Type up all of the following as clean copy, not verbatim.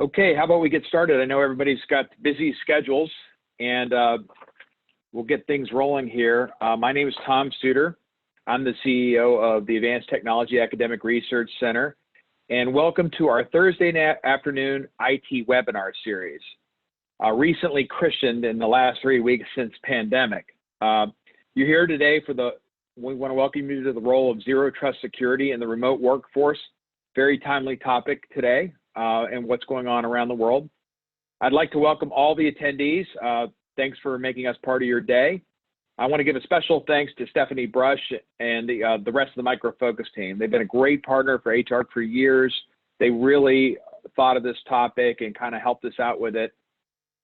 Okay, how about we get started? I know everybody's got busy schedules, and we'll get things rolling here. My name is Tom Suter. I'm the CEO of the Advanced Technology Academic Research Center, and welcome to our Thursday afternoon IT webinar series, recently christened in the last 3 weeks since pandemic. You're here today we want to welcome you to the role of Zero Trust Security in the remote workforce. Very timely topic today. And what's going on around the world. I'd like to welcome all the attendees. Thanks for making us part of your day. I want to give a special thanks to Stephanie Brush and the rest of the Micro Focus team. They've been a great partner for HR for years. They really thought of this topic and kind of helped us out with it,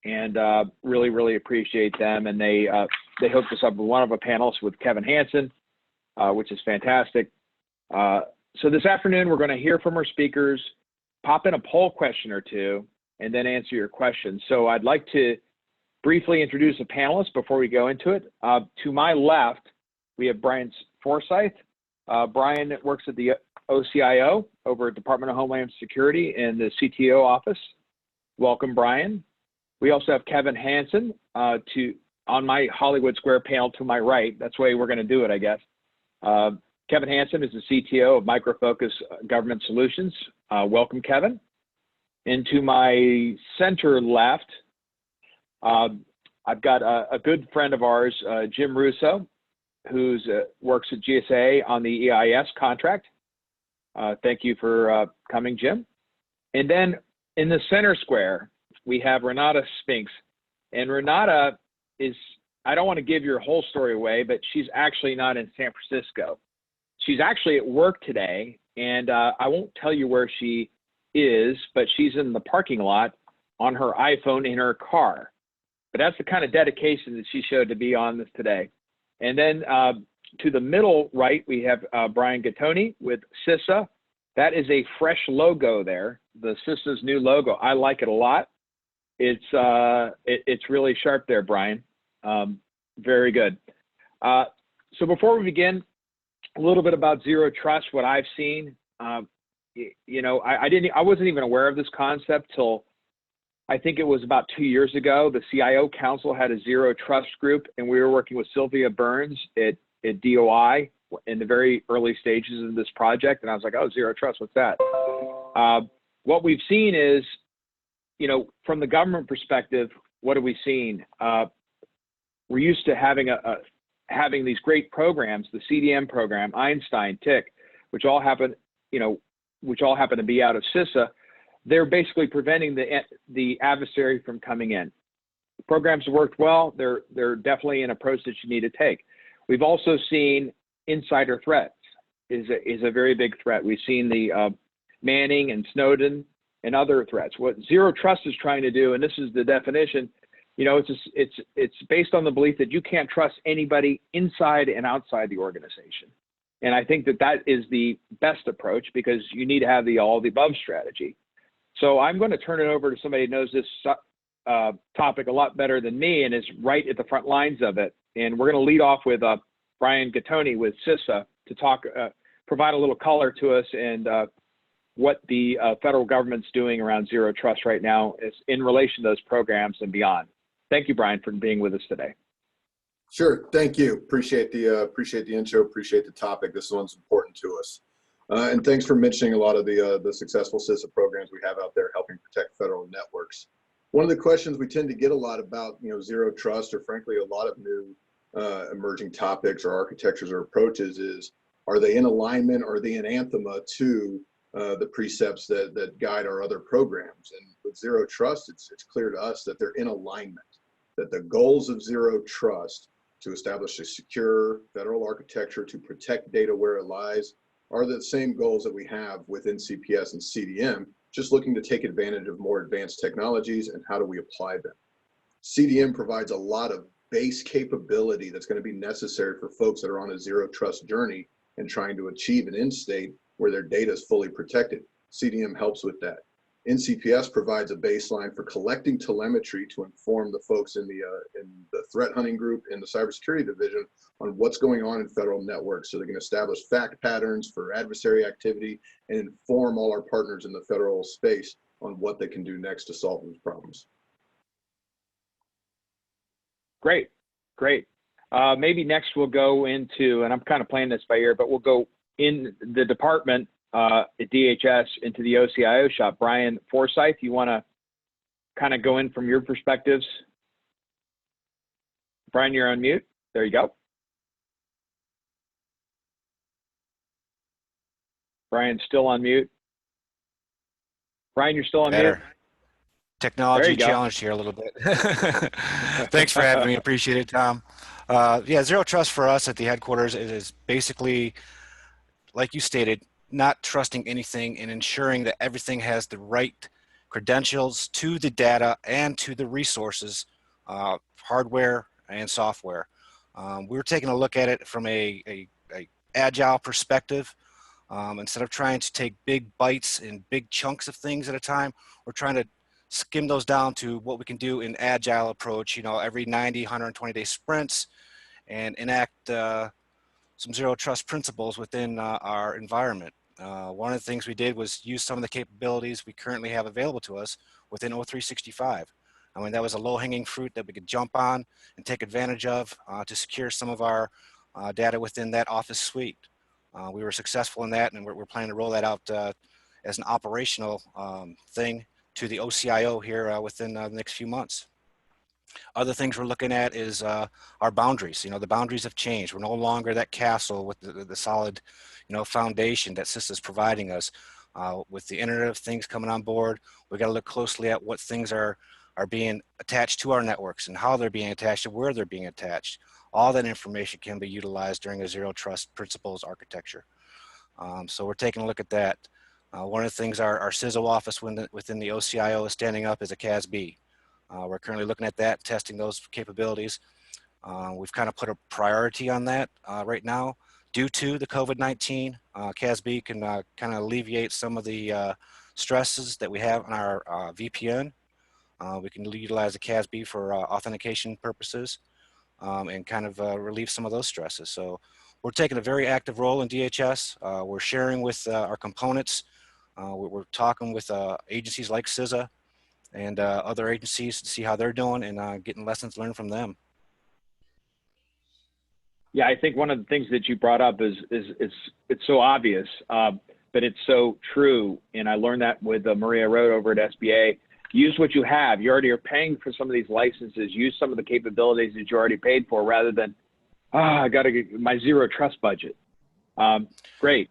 and really appreciate them. And they hooked us up with one of our panelists with Kevin Hansen, which is fantastic. So this afternoon, we're going to hear from our speakers, pop in a poll question or two, and then answer your questions. So I'd like to briefly introduce a panelist before we go into it. To my left, we have Brian Forsyth. Brian works at the OCIO over at Department of Homeland Security in the CTO office. Welcome, Brian. We also have Kevin Hansen on my Hollywood Square panel to my right. That's the way we're going to do it, I guess. Kevin Hansen is the CTO of Micro Focus Government Solutions. Welcome, Kevin. And to my center left, I've got a good friend of ours, Jim Russo, who works at GSA on the EIS contract. Thank you for coming, Jim. And then in the center square, we have Renata Sphinx. And Renata is, I don't want to give your whole story away, but she's actually not in San Francisco. She's actually at work today, and I won't tell you where she is, but she's in the parking lot on her iPhone in her car. But that's the kind of dedication that she showed to be on this today. And then to the middle right, we have Brian Gattoni with CISA. That is a fresh logo there, the CISA's new logo. I like it a lot. It's really sharp there, Brian. Very good. So before we begin, a little bit about Zero Trust, what I've seen. You know, I wasn't even aware of this concept till I think it was about 2 years ago. The CIO Council had a Zero Trust group, and we were working with Sylvia Burns at DOI in the very early stages of this project. And I was like, oh, Zero Trust, what's that? What we've seen is, you know, from the government perspective, what have we seen? We're used to having these great programs, the CDM program, Einstein, TIC, which all happen to be out of CISA. They're basically preventing the adversary from coming in. The programs have worked well. They're definitely an approach that you need to take. We've also seen insider threats is a very big threat. We've seen the Manning and Snowden and other threats. What Zero Trust is trying to do, and this is the definition, you know, it's based on the belief that you can't trust anybody inside and outside the organization. And I think that is the best approach, because you need to have the all the above strategy. So I'm going to turn it over to somebody who knows this topic a lot better than me and is right at the front lines of it. And we're going to lead off with Brian Gattoni with CISA to provide a little color to us and what the federal government's doing around Zero Trust right now is in relation to those programs and beyond. Thank you, Brian, for being with us today. Sure, thank you. Appreciate the intro. Appreciate the topic. This one's important to us, and thanks for mentioning a lot of the successful CISA programs we have out there helping protect federal networks. One of the questions we tend to get a lot about, you know, Zero Trust, or frankly a lot of new emerging topics or architectures or approaches, is are they in alignment? Or are they in anthema to the precepts that guide our other programs? And with Zero Trust, it's clear to us that they're in alignment. That the goals of Zero Trust, to establish a secure federal architecture to protect data where it lies, are the same goals that we have within CPS and CDM, just looking to take advantage of more advanced technologies and how do we apply them. CDM provides a lot of base capability that's going to be necessary for folks that are on a Zero Trust journey and trying to achieve an end state where their data is fully protected. CDM helps with that. NCPS provides a baseline for collecting telemetry to inform the folks in the threat hunting group in the cybersecurity division on what's going on in federal networks, so they can establish fact patterns for adversary activity and inform all our partners in the federal space on what they can do next to solve those problems. Great, great. Maybe next we'll go into, and I'm kind of playing this by ear, but we'll go in the department at DHS into the OCIO shop. Brian Forsyth, you want to kind of go in from your perspectives? Brian, you're on mute. There you go. Brian's still on mute. Brian, you're still on mute. Technology challenged here a little bit. Thanks for having me. Appreciate it, Tom. Yeah, zero trust for us at the headquarters is basically, like you stated, not trusting anything and ensuring that everything has the right credentials to the data and to the resources, hardware and software. We're taking a look at it from a agile perspective. Instead of trying to take big bites and big chunks of things at a time, we're trying to skim those down to what we can do in agile approach, you know, every 90, 120-day sprints, and enact some zero trust principles within our environment. One of the things we did was use some of the capabilities we currently have available to us within O365. I mean, that was a low-hanging fruit that we could jump on and take advantage of to secure some of our data within that Office suite. We were successful in that, and we're planning to roll that out as an operational thing to the OCIO here within the next few months. Other things we're looking at is our boundaries. You know, the boundaries have changed. We're no longer that castle with the solid, you know, foundation that CISA is providing us. With the Internet of Things coming on board, we got to look closely at what things are being attached to our networks and how they're being attached and where they're being attached. All that information can be utilized during a zero trust principles architecture. So we're taking a look at that. One of the things our CISO office within the OCIO is standing up is a CASB. We're currently looking at that, testing those capabilities. We've kind of put a priority on that right now. Due to the COVID-19, CASB can kind of alleviate some of the stresses that we have on our VPN. We can utilize the CASB for authentication purposes and kind of relieve some of those stresses. So we're taking a very active role in DHS. We're sharing with our components. We're talking with agencies like CISA and other agencies to see how they're doing and getting lessons learned from them. Yeah, I think one of the things that you brought up is it's so obvious, but it's so true. And I learned that with Maria Road over at SBA. Use what you have. You already are paying for some of these licenses. Use some of the capabilities that you already paid for rather than, I got to get my zero trust budget. Great.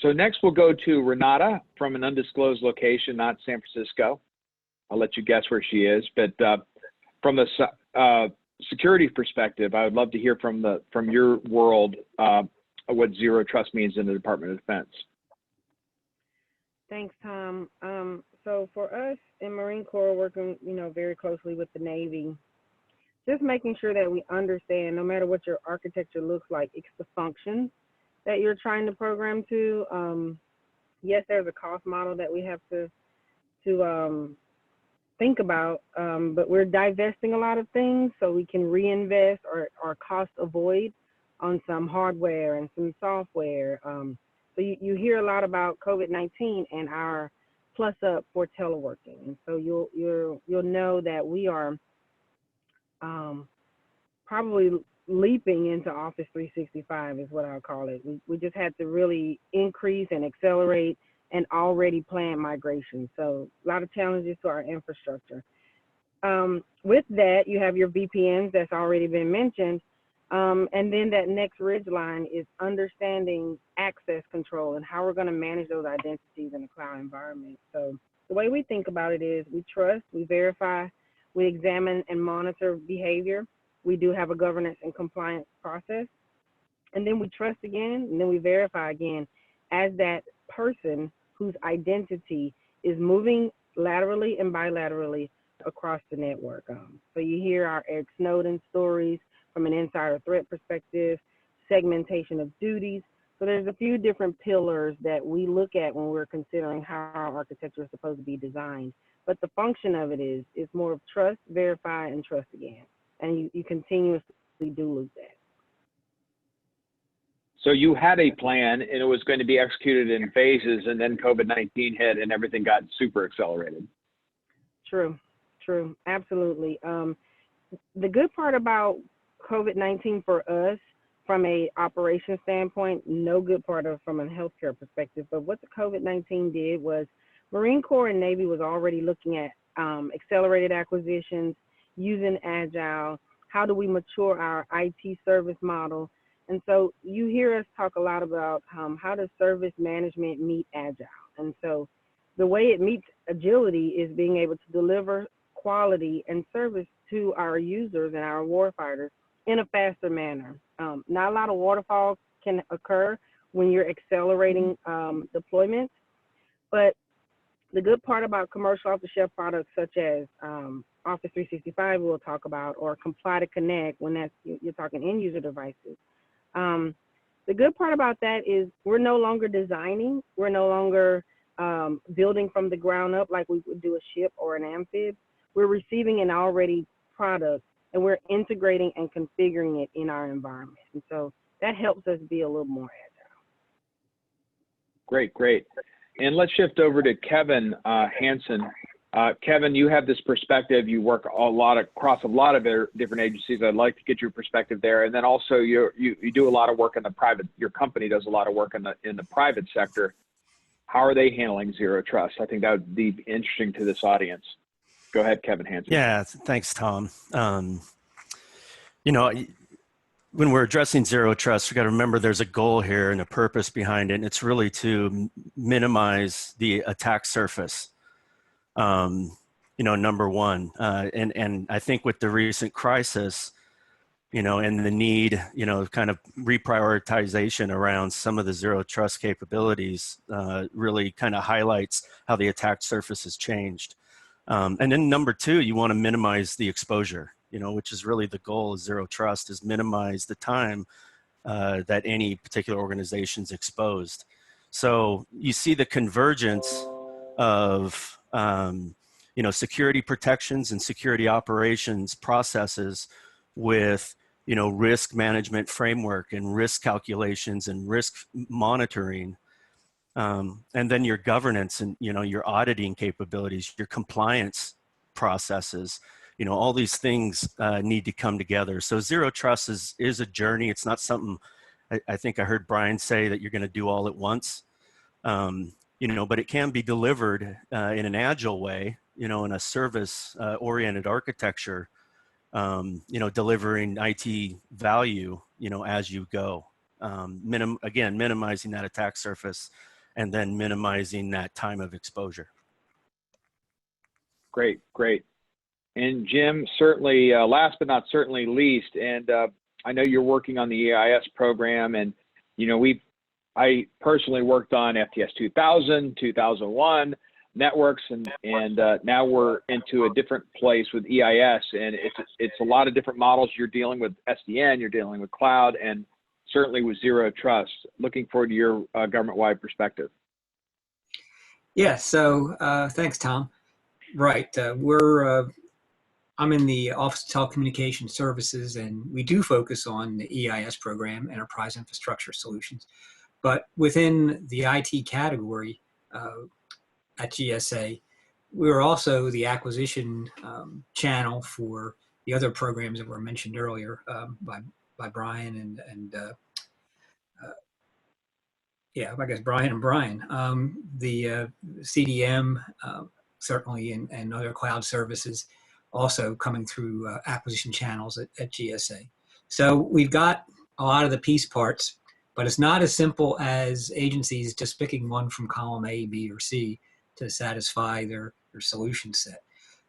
So next we'll go to Renata from an undisclosed location, not San Francisco. I'll let you guess where she is, but from a security perspective, I would love to hear from your world what zero trust means in the Department of Defense. Thanks, Tom. So for us in Marine Corps, working very closely with the Navy, just making sure that we understand, no matter what your architecture looks like, it's the function that you're trying to program to. Yes, there's a cost model that we have to think about, but we're divesting a lot of things so we can reinvest or cost avoid on some hardware and some software. So you hear a lot about COVID-19 and our plus up for teleworking, and so you'll know that we are probably leaping into Office 365 is what I'll call it. We just had to really increase and accelerate an already planned migration. So a lot of challenges to our infrastructure. With that, you have your VPNs that's already been mentioned. And then that next ridge line is understanding access control and how we're going to manage those identities in a cloud environment. So the way we think about it is we trust, we verify, we examine and monitor behavior. We do have a governance and compliance process. And then we trust again, and then we verify again as that person whose identity is moving laterally and bilaterally across the network. So you hear our Eric Snowden stories from an insider threat perspective, segmentation of duties. So there's a few different pillars that we look at when we're considering how our architecture is supposed to be designed. But the function of it is more of trust, verify, and trust again. And you continuously do lose that. So you had a plan and it was going to be executed in phases, and then COVID-19 hit and everything got super accelerated. True, absolutely. The good part about COVID-19 for us, from a operations standpoint, no good part of from a healthcare perspective, but what the COVID-19 did was Marine Corps and Navy was already looking at accelerated acquisitions, using Agile, how do we mature our IT service model. And so you hear us talk a lot about how does service management meet Agile. And so the way it meets agility is being able to deliver quality and service to our users and our warfighters in a faster manner. Not a lot of waterfall can occur when you're accelerating deployments, but the good part about commercial off-the-shelf products such as Office 365 we'll talk about, or Comply to Connect when that's you're talking end user devices. The good part about that is we're no longer designing, we're no longer building from the ground up like we would do a ship or an amphib. We're receiving an already product and we're integrating and configuring it in our environment. And so that helps us be a little more agile. Great. And let's shift over to Kevin Hansen. Kevin, you have this perspective. You work across a lot of different agencies. I'd like to get your perspective there. And then also you do a lot of work in the private, your company does a lot of work in the private sector. How are they handling zero trust? I think that would be interesting to this audience. Go ahead, Kevin Hansen. Yeah, thanks, Tom. You know, when we're addressing zero trust, we got to remember there's a goal here and a purpose behind it. And it's really to minimize the attack surface. You know, number one, and I think with the recent crisis, you know, and the need, you know, kind of reprioritization around some of the zero trust capabilities really kind of highlights how the attack surface has changed. And then number two, you want to minimize the exposure, you know, which is really the goal of zero trust, is minimize the time that any particular organization's exposed. So you see the convergence of, you know, security protections and security operations processes with, you know, risk management framework and risk calculations and risk monitoring. And then your governance and, you know, your auditing capabilities, your compliance processes, you know, all these things need to come together. So zero trust is a journey. It's not something, I think I heard Brian say that you're going to do all at once, you know, but it can be delivered in an agile way, you know, in a service oriented architecture, you know, delivering IT value, you know, as you go. Again, minimizing that attack surface and then minimizing that time of exposure. Great. And Jim, certainly last but not certainly least, and I know you're working on the EIS program, and you know I personally worked on FTS 2000, 2001 networks, and now we're into a different place with EIS, and it's a lot of different models. You're dealing with SDN, you're dealing with cloud, and certainly with zero trust. Looking forward to your government-wide perspective. Yeah, so thanks, Tom. Right, I'm in the Office of Telecommunication Services, and we do focus on the EIS program, Enterprise Infrastructure Solutions. But within the IT category at GSA, we're also the acquisition channel for the other programs that were mentioned earlier by Brian and yeah, I guess Brian and Brian. The CDM, certainly, and other cloud services also coming through acquisition channels at GSA. So we've got a lot of the piece parts, but it's not as simple as agencies just picking one from column A, B, or C to satisfy their solution set.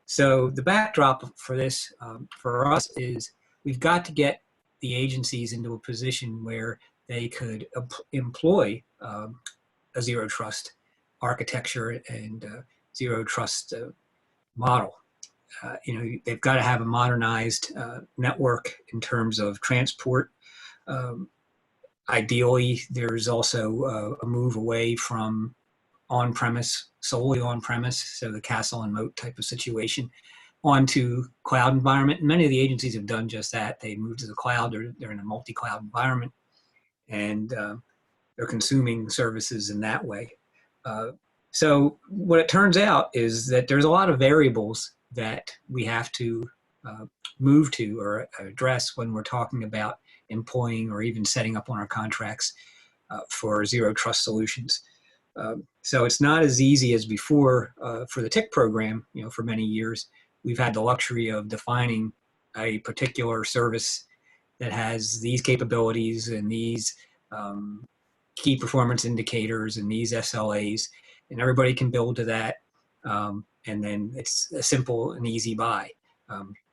So the backdrop for this, for us, is we've got to get the agencies into a position where they could employ a zero trust architecture and zero trust model. You know, they've got to have a modernized network in terms of transport Ideally, there's also a move away from on-premise, solely on-premise, so the castle and moat type of situation, onto cloud environment. And many of the agencies have done just that. They moved to the cloud. They're in a multi-cloud environment, and they're consuming services in that way. So what it turns out is that there's a lot of variables that we have to move to or address when we're talking about employing or even setting up on our contracts for zero trust solutions. So it's not as easy as before for the TIC program. For many years, we've had the luxury of defining a particular service that has these capabilities and these key performance indicators and these SLAs, and everybody can build to that. And then it's a simple and easy buy.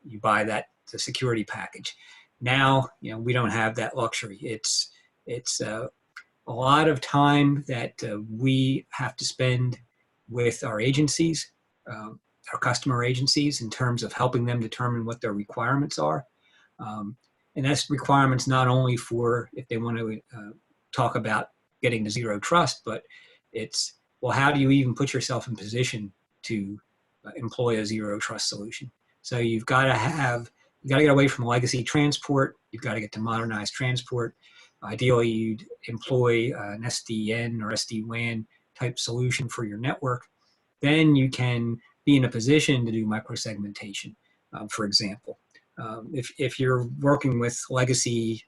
You buy the security package. Now, we don't have that luxury. It's a lot of time that we have to spend with our agencies, our customer agencies, in terms of helping them determine what their requirements are. And that's requirements not only for if they want to talk about getting to zero trust, but it's, well, how do you even put yourself in position to employ a zero trust solution? So you've got to get away from legacy transport. You've got to get to modernized transport. Ideally, you'd employ an SDN or SD-WAN type solution for your network. Then you can be in a position to do microsegmentation, for example. If you're working with legacy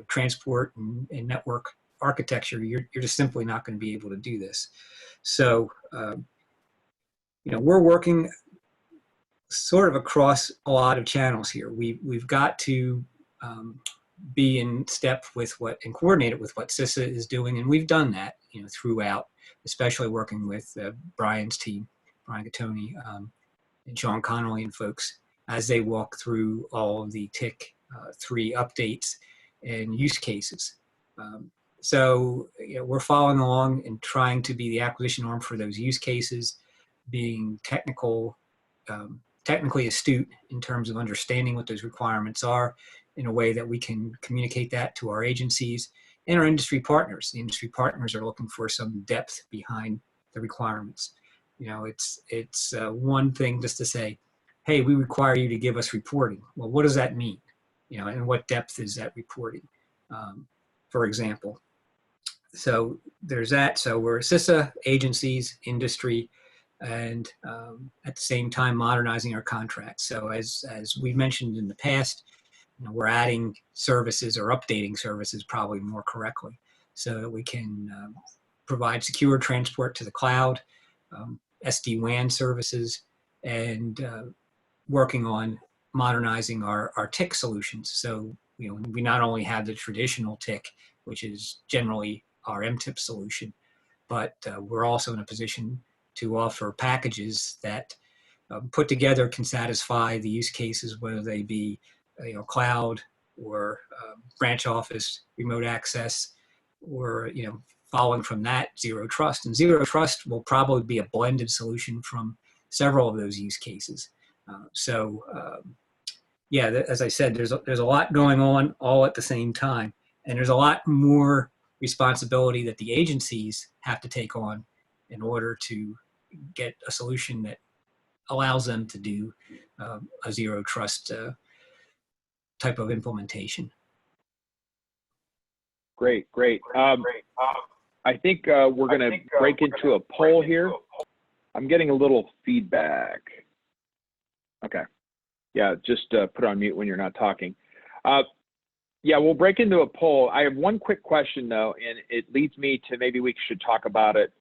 transport and network architecture, you're just simply not going to be able to do this. So, we're working sort of across a lot of channels here. We've got to be in step with and coordinate it with what CISA is doing, and we've done that, throughout, especially working with Brian's team, Brian Gattoni, and Sean Connolly and folks, as they walk through all of the TIC 3 updates and use cases. So we're following along and trying to be the acquisition arm for those use cases, being technically astute in terms of understanding what those requirements are in a way that we can communicate that to our agencies and our industry partners. The industry partners are looking for some depth behind the requirements. It's one thing just to say, hey, we require you to give us reporting. Well, what does that mean? And what depth is that reporting, for example? So there's that. So we're CISA, agencies, industry, and at the same time modernizing our contracts. So as we mentioned in the past, we're adding services or updating services probably more correctly so that we can provide secure transport to the cloud, SD-WAN services, and working on modernizing our TIC solutions. So we not only have the traditional TIC, which is generally our MTIP solution, but we're also in a position to offer packages that put together can satisfy the use cases, whether they be cloud or branch office, remote access, or following from that, zero trust. And zero trust will probably be a blended solution from several of those use cases. Yeah, as I said, there's a lot going on all at the same time, and there's a lot more responsibility that the agencies have to take on in order to get a solution that allows them to do a zero trust type of implementation. Great. I think we're going to break into a poll here. I'm getting a little feedback. Okay. Yeah, just put on mute when you're not talking. Yeah, we'll break into a poll. I have one quick question, though, and it leads me to maybe we should talk about it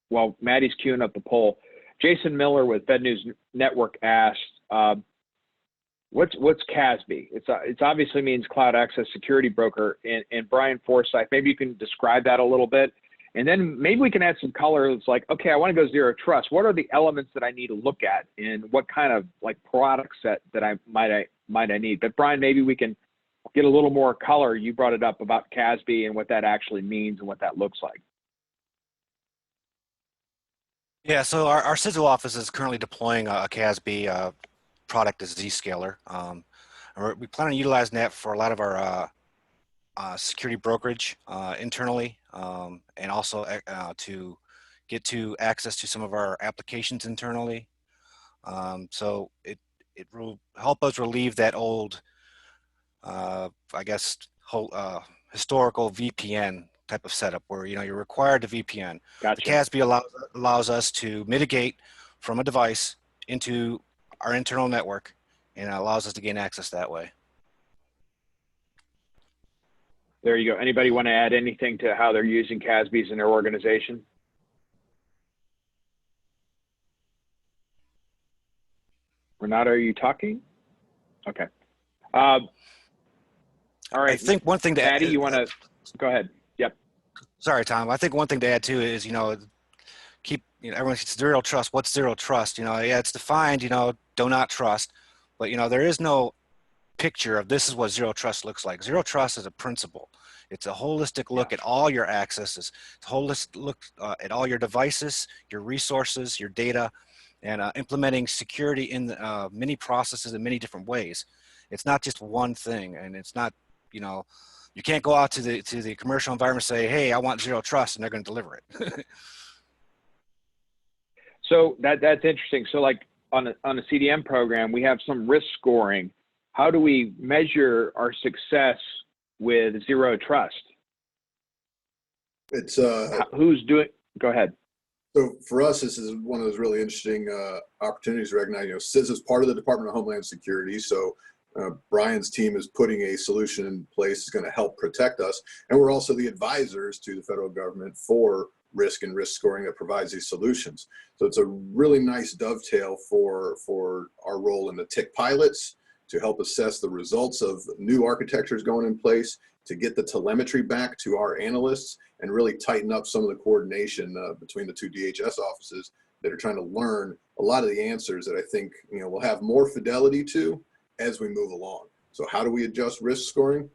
while Maddie's queuing up the poll. Jason Miller with Fed News Network asked, what's CASB? It obviously means Cloud Access Security Broker. And Brian Forsyth, maybe you can describe that a little bit. And then maybe we can add some color. It's like, okay, I want to go zero trust. What are the elements that I need to look at, and what kind of product set that I might need? But Brian, maybe we can get a little more color. You brought it up about CASB and what that actually means and what that looks like. Yeah, so our CISO office is currently deploying a CASB product as Zscaler. We plan on utilizing that for a lot of our security brokerage internally, and also to get to access to some of our applications internally. So it will help us relieve that old, I guess, historical VPN type of setup where, you know, you're required to VPN. Gotcha. The CASB allows us to mitigate from a device into our internal network, and it allows us to gain access that way. There you go. Anybody want to add anything to how they're using CASBs in their organization? Renata, are you talking? Okay. All right. I think one thing to Addie, you want to go ahead? Yep. Sorry, Tom. I think one thing to add too is, you know, everyone says zero trust. What's zero trust? You know, yeah, it's defined, you know, do not trust, but you know, there is no picture of this is what zero trust looks like. Zero trust is a principle. It's a holistic look at all your accesses, holistic look at all your devices, your resources, your data, and implementing security in many processes in many different ways. It's not just one thing, and it's not, you know, you can't go out to the commercial environment and say, hey, I want zero trust, and they're going to deliver it. So that's interesting. So like on a CDM program, we have some risk scoring. How do we measure our success with zero trust? It's who's doing? Go ahead. So for us, this is one of those really interesting opportunities to recognize. You know, CIS is part of the Department of Homeland Security, so Brian's team is putting a solution in place that's going to help protect us, and we're also the advisors to the federal government for risk and risk scoring that provides these solutions. So it's a really nice dovetail for our role in the TIC pilots to help assess the results of new architectures going in place, to get the telemetry back to our analysts, and really tighten up some of the coordination between the two DHS offices that are trying to learn a lot of the answers that I think, you know, we'll have more fidelity to as we move along. So how do we adjust risk scoring?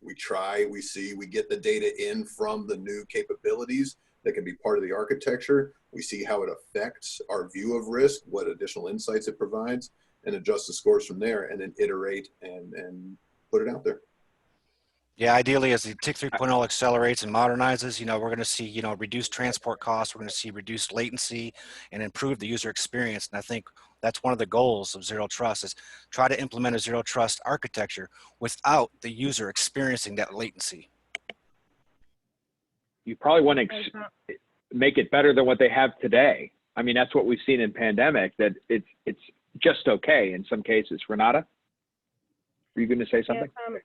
We try, we see, we get the data in from the new capabilities that can be part of the architecture. We see how it affects our view of risk, what additional insights it provides, and adjust the scores from there, and then iterate and put it out there. Yeah, ideally, as the TIC 3.0 accelerates and modernizes, you know, we're going to see, you know, reduced transport costs. We're going to see reduced latency and improve the user experience. And I think that's one of the goals of zero trust, is try to implement a zero trust architecture without the user experiencing that latency. You probably want to make it better than what they have today. I mean, that's what we've seen in pandemic, that it's just okay in some cases. Renata, were you going to say something? Yes,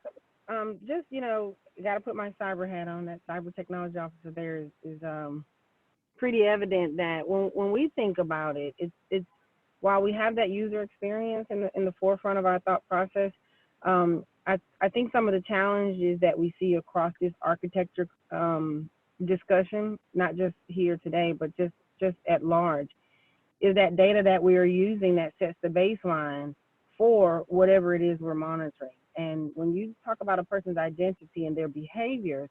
just, you know, got to put my cyber hat on. That cyber technology officer there is pretty evident that when we think about it, it's while we have that user experience in the forefront of our thought process, I think some of the challenges that we see across this architecture discussion, not just here today, but just at large, is that data that we are using that sets the baseline for whatever it is we're monitoring. And when you talk about a person's identity and their behaviors,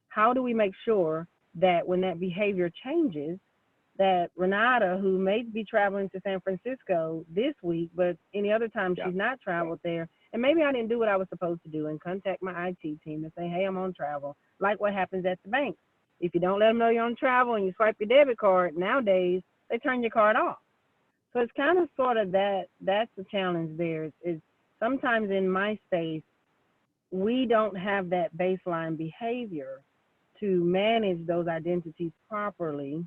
how do we make sure that when that behavior changes, that Renata, who may be traveling to San Francisco this week, but any other time she's not traveled there, and maybe I didn't do what I was supposed to do and contact my IT team and say, hey, I'm on travel, like what happens at the bank. If you don't let them know you're on travel and you swipe your debit card, nowadays, they turn your card off. So it's kind of sort of that's the challenge there. Is sometimes in my space, we don't have that baseline behavior to manage those identities properly.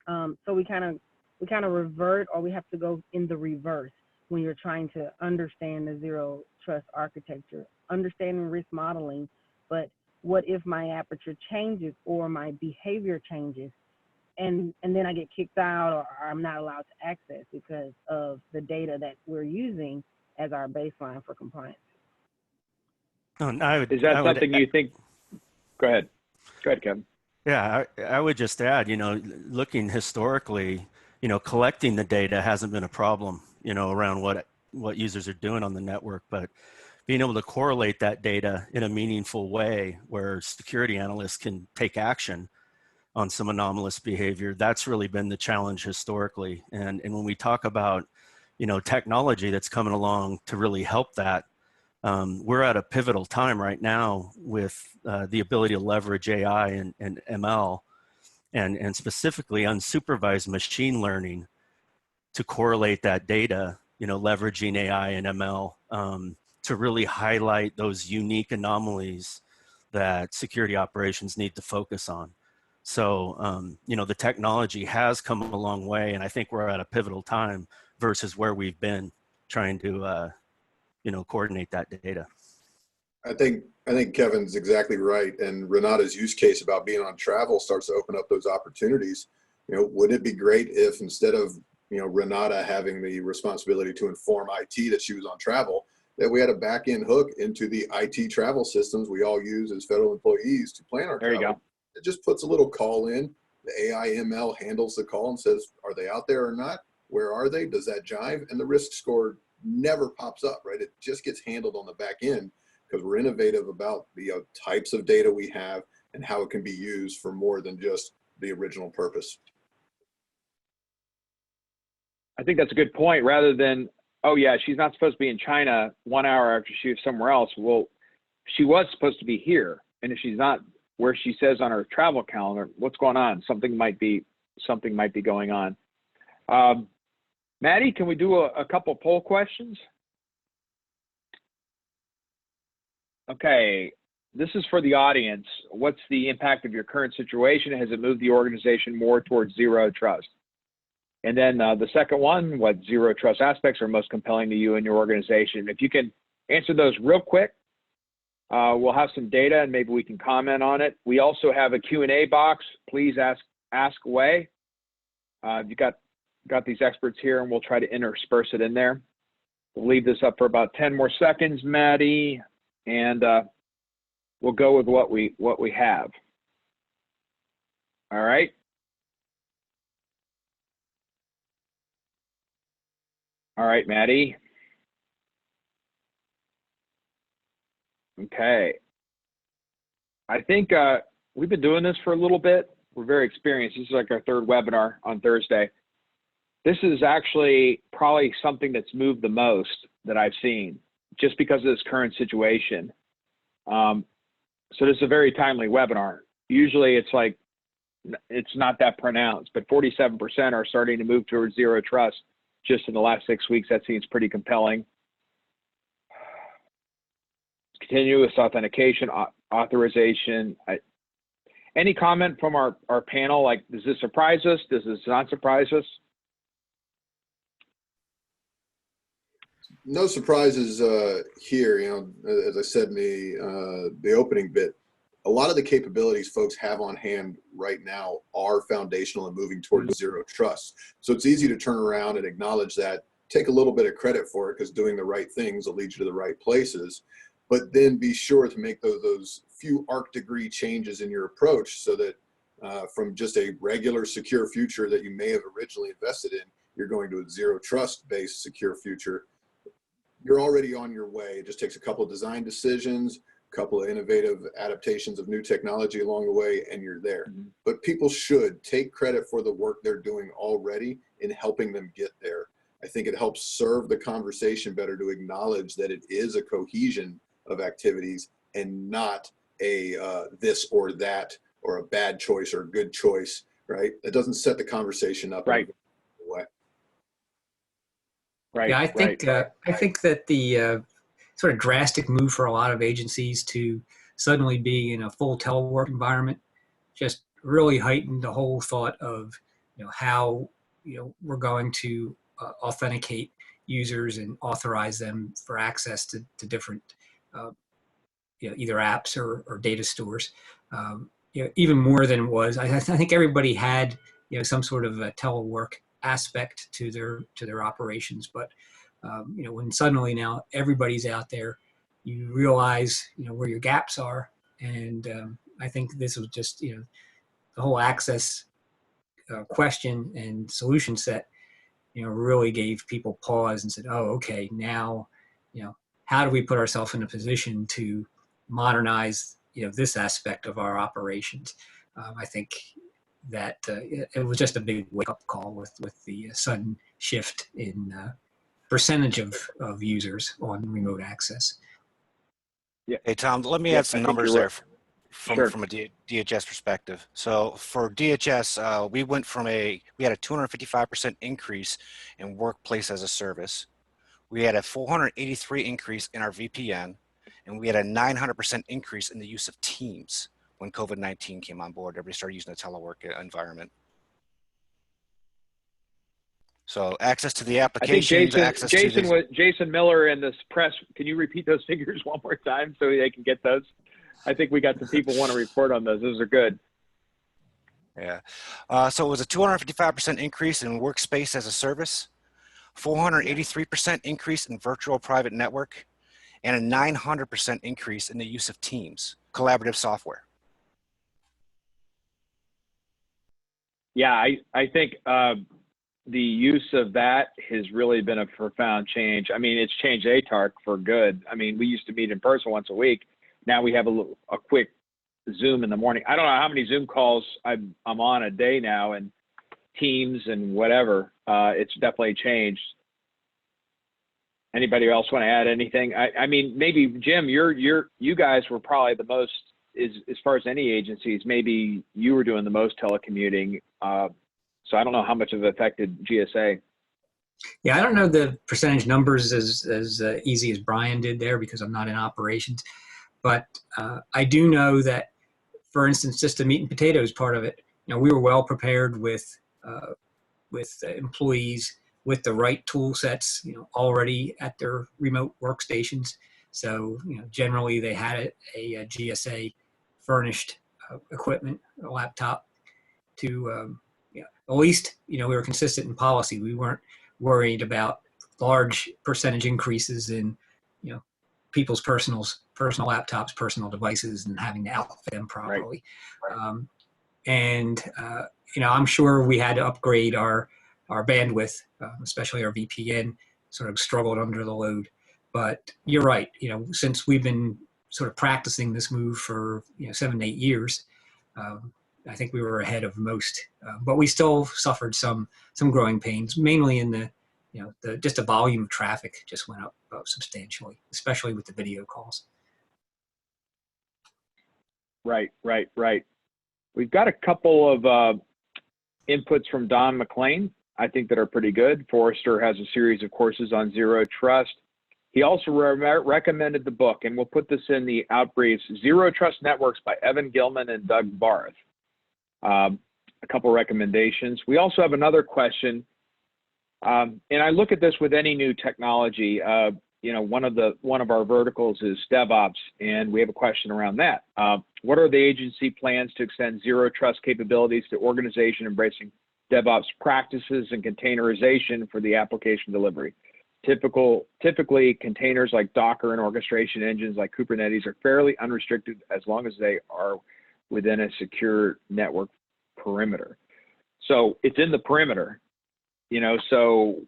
So we kind of revert, or we have to go in the reverse when you're trying to understand the zero trust architecture, understanding risk modeling, but what if my aperture changes or my behavior changes, and then I get kicked out, or I'm not allowed to access because of the data that we're using as our baseline for compliance. Is that something you think? Go ahead, Kevin. Yeah, I would just add, you know, looking historically, you know, collecting the data hasn't been a problem, you know, around what users are doing on the network, but being able to correlate that data in a meaningful way where security analysts can take action on some anomalous behavior, that's really been the challenge historically. And when we talk about, you know, technology that's coming along to really help that, We're at a pivotal time right now with the ability to leverage AI and ML and specifically unsupervised machine learning to correlate that data, leveraging AI and ML to really highlight those unique anomalies that security operations need to focus on. So, the technology has come a long way, and I think we're at a pivotal time versus where we've been trying to, coordinate that data. I think Kevin's exactly right. And Renata's use case about being on travel starts to open up those opportunities. Wouldn't it be great if instead of, Renata having the responsibility to inform IT that she was on travel, that we had a back-end hook into the IT travel systems we all use as federal employees to plan our travel. There you go. It just puts a little call in. The AI ML handles the call and says, are they out there or not? Where are they? Does that jive? And the risk score never pops up, right? It just gets handled on the back end because we're innovative about the types of data we have and how it can be used for more than just the original purpose. I think that's a good point. Rather than, oh yeah, she's not supposed to be in China 1 hour after she was somewhere else. Well, she was supposed to be here. And if she's not where she says on her travel calendar, what's going on? Something might be going on. Maddie, can we do a couple poll questions? Okay, this is for the audience. What's the impact of your current situation? Has it moved the organization more towards zero trust? And then the second one, what zero trust aspects are most compelling to you and your organization? If you can answer those real quick, we'll have some data and maybe we can comment on it. We also have a Q&A box. Please ask away. You got these experts here and we'll try to intersperse it in there. We'll leave this up for about 10 more seconds, Maddie, and we'll go with what we have. All right. All right, Maddie. Okay. I think we've been doing this for a little bit. We're very experienced. This is like our third webinar on Thursday. This is actually probably something that's moved the most that I've seen just because of this current situation. So this is a very timely webinar. Usually it's like, it's not that pronounced, but 47% are starting to move towards zero trust just in the last 6 weeks. That seems pretty compelling. Continuous authentication, authorization. Any comment from our panel? Like, does this surprise us? Does this not surprise us? No surprises here. As I said in the opening bit, a lot of the capabilities folks have on hand right now are foundational and moving towards zero trust. So it's easy to turn around and acknowledge that, take a little bit of credit for it because doing the right things will lead you to the right places, but then be sure to make those few arc degree changes in your approach so that from just a regular secure future that you may have originally invested in, you're going to a zero trust based secure future. You're already on your way. It just takes a couple of design decisions, a couple of innovative adaptations of new technology along the way, and you're there. Mm-hmm. But people should take credit for the work they're doing already in helping them get there. I think it helps serve the conversation better to acknowledge that it is a cohesion of activities and not a this or that or a bad choice or a good choice, right? It doesn't set the conversation up right. in a way. Right. Yeah, I think that the sort of drastic move for a lot of agencies to suddenly be in a full telework environment just really heightened the whole thought of how we're going to authenticate users and authorize them for access to different either apps or data stores. Even more than it was. I think everybody had some sort of a telework aspect to their operations, but when suddenly now everybody's out there, you realize where your gaps are, and I think this was just the whole access question and solution set really gave people pause and said, oh, okay, now how do we put ourselves in a position to modernize this aspect of our operations? I think that it was just a big wake-up call with the sudden shift in percentage of users on remote access. Yeah. Hey, Tom, let me add some numbers there from a DHS perspective. So for DHS, we had a 255% increase in workplace as a service. We had a 483 increase in our VPN, and we had a 900% increase in the use of Teams when COVID-19 came on board. Everybody started using the telework environment. So access to the applications. I think Jason Miller in this press. Can you repeat those figures one more time so they can get those? I think we got some people want to report on those. Those are good. Yeah. So it was a 255% increase in workspace as a service, 483% increase in virtual private network, and a 900% increase in the use of Teams, collaborative software. Yeah, I think the use of that has really been a profound change. I mean, it's changed ATARC for good. I mean, we used to meet in person once a week. Now we have a quick Zoom in the morning. I don't know how many Zoom calls I'm on a day now, and Teams and whatever. It's definitely changed. Anybody else want to add anything? I mean, maybe Jim, you guys were probably the most, as far as any agencies, maybe you were doing the most telecommuting. So I don't know how much of it affected GSA. Yeah, I don't know the percentage numbers as easy as Brian did there because I'm not in operations. But I do know that, for instance, just the meat and potatoes part of it, we were well prepared with employees with the right tool sets, already at their remote workstations. So, generally they had a GSA furnished equipment, a laptop to, at least, we were consistent in policy. We weren't worried about large percentage increases in, people's personal laptops, personal devices, and having to outfit them properly. Right. I'm sure we had to upgrade our bandwidth, especially our VPN, sort of struggled under the load. But you're right. Since we've been sort of practicing this move for 7 to 8 years, I think we were ahead of most. But we still suffered some growing pains, mainly in the just the volume of traffic just went up substantially, especially with the video calls. Right. We've got a couple of inputs from Don McLean, I think, that are pretty good. Forrester has a series of courses on zero trust. He also recommended the book, and we'll put this in the outbriefs, Zero Trust Networks by Evan Gilman and Doug Barth. A couple recommendations. We also have another question. And I look at this with any new technology. One of our verticals is DevOps, and we have a question around that. What are the agency plans to extend zero trust capabilities to organization embracing DevOps practices and containerization for the application delivery? Typically, containers like Docker and orchestration engines like Kubernetes are fairly unrestricted as long as they are within a secure network perimeter. So it's in the perimeter. So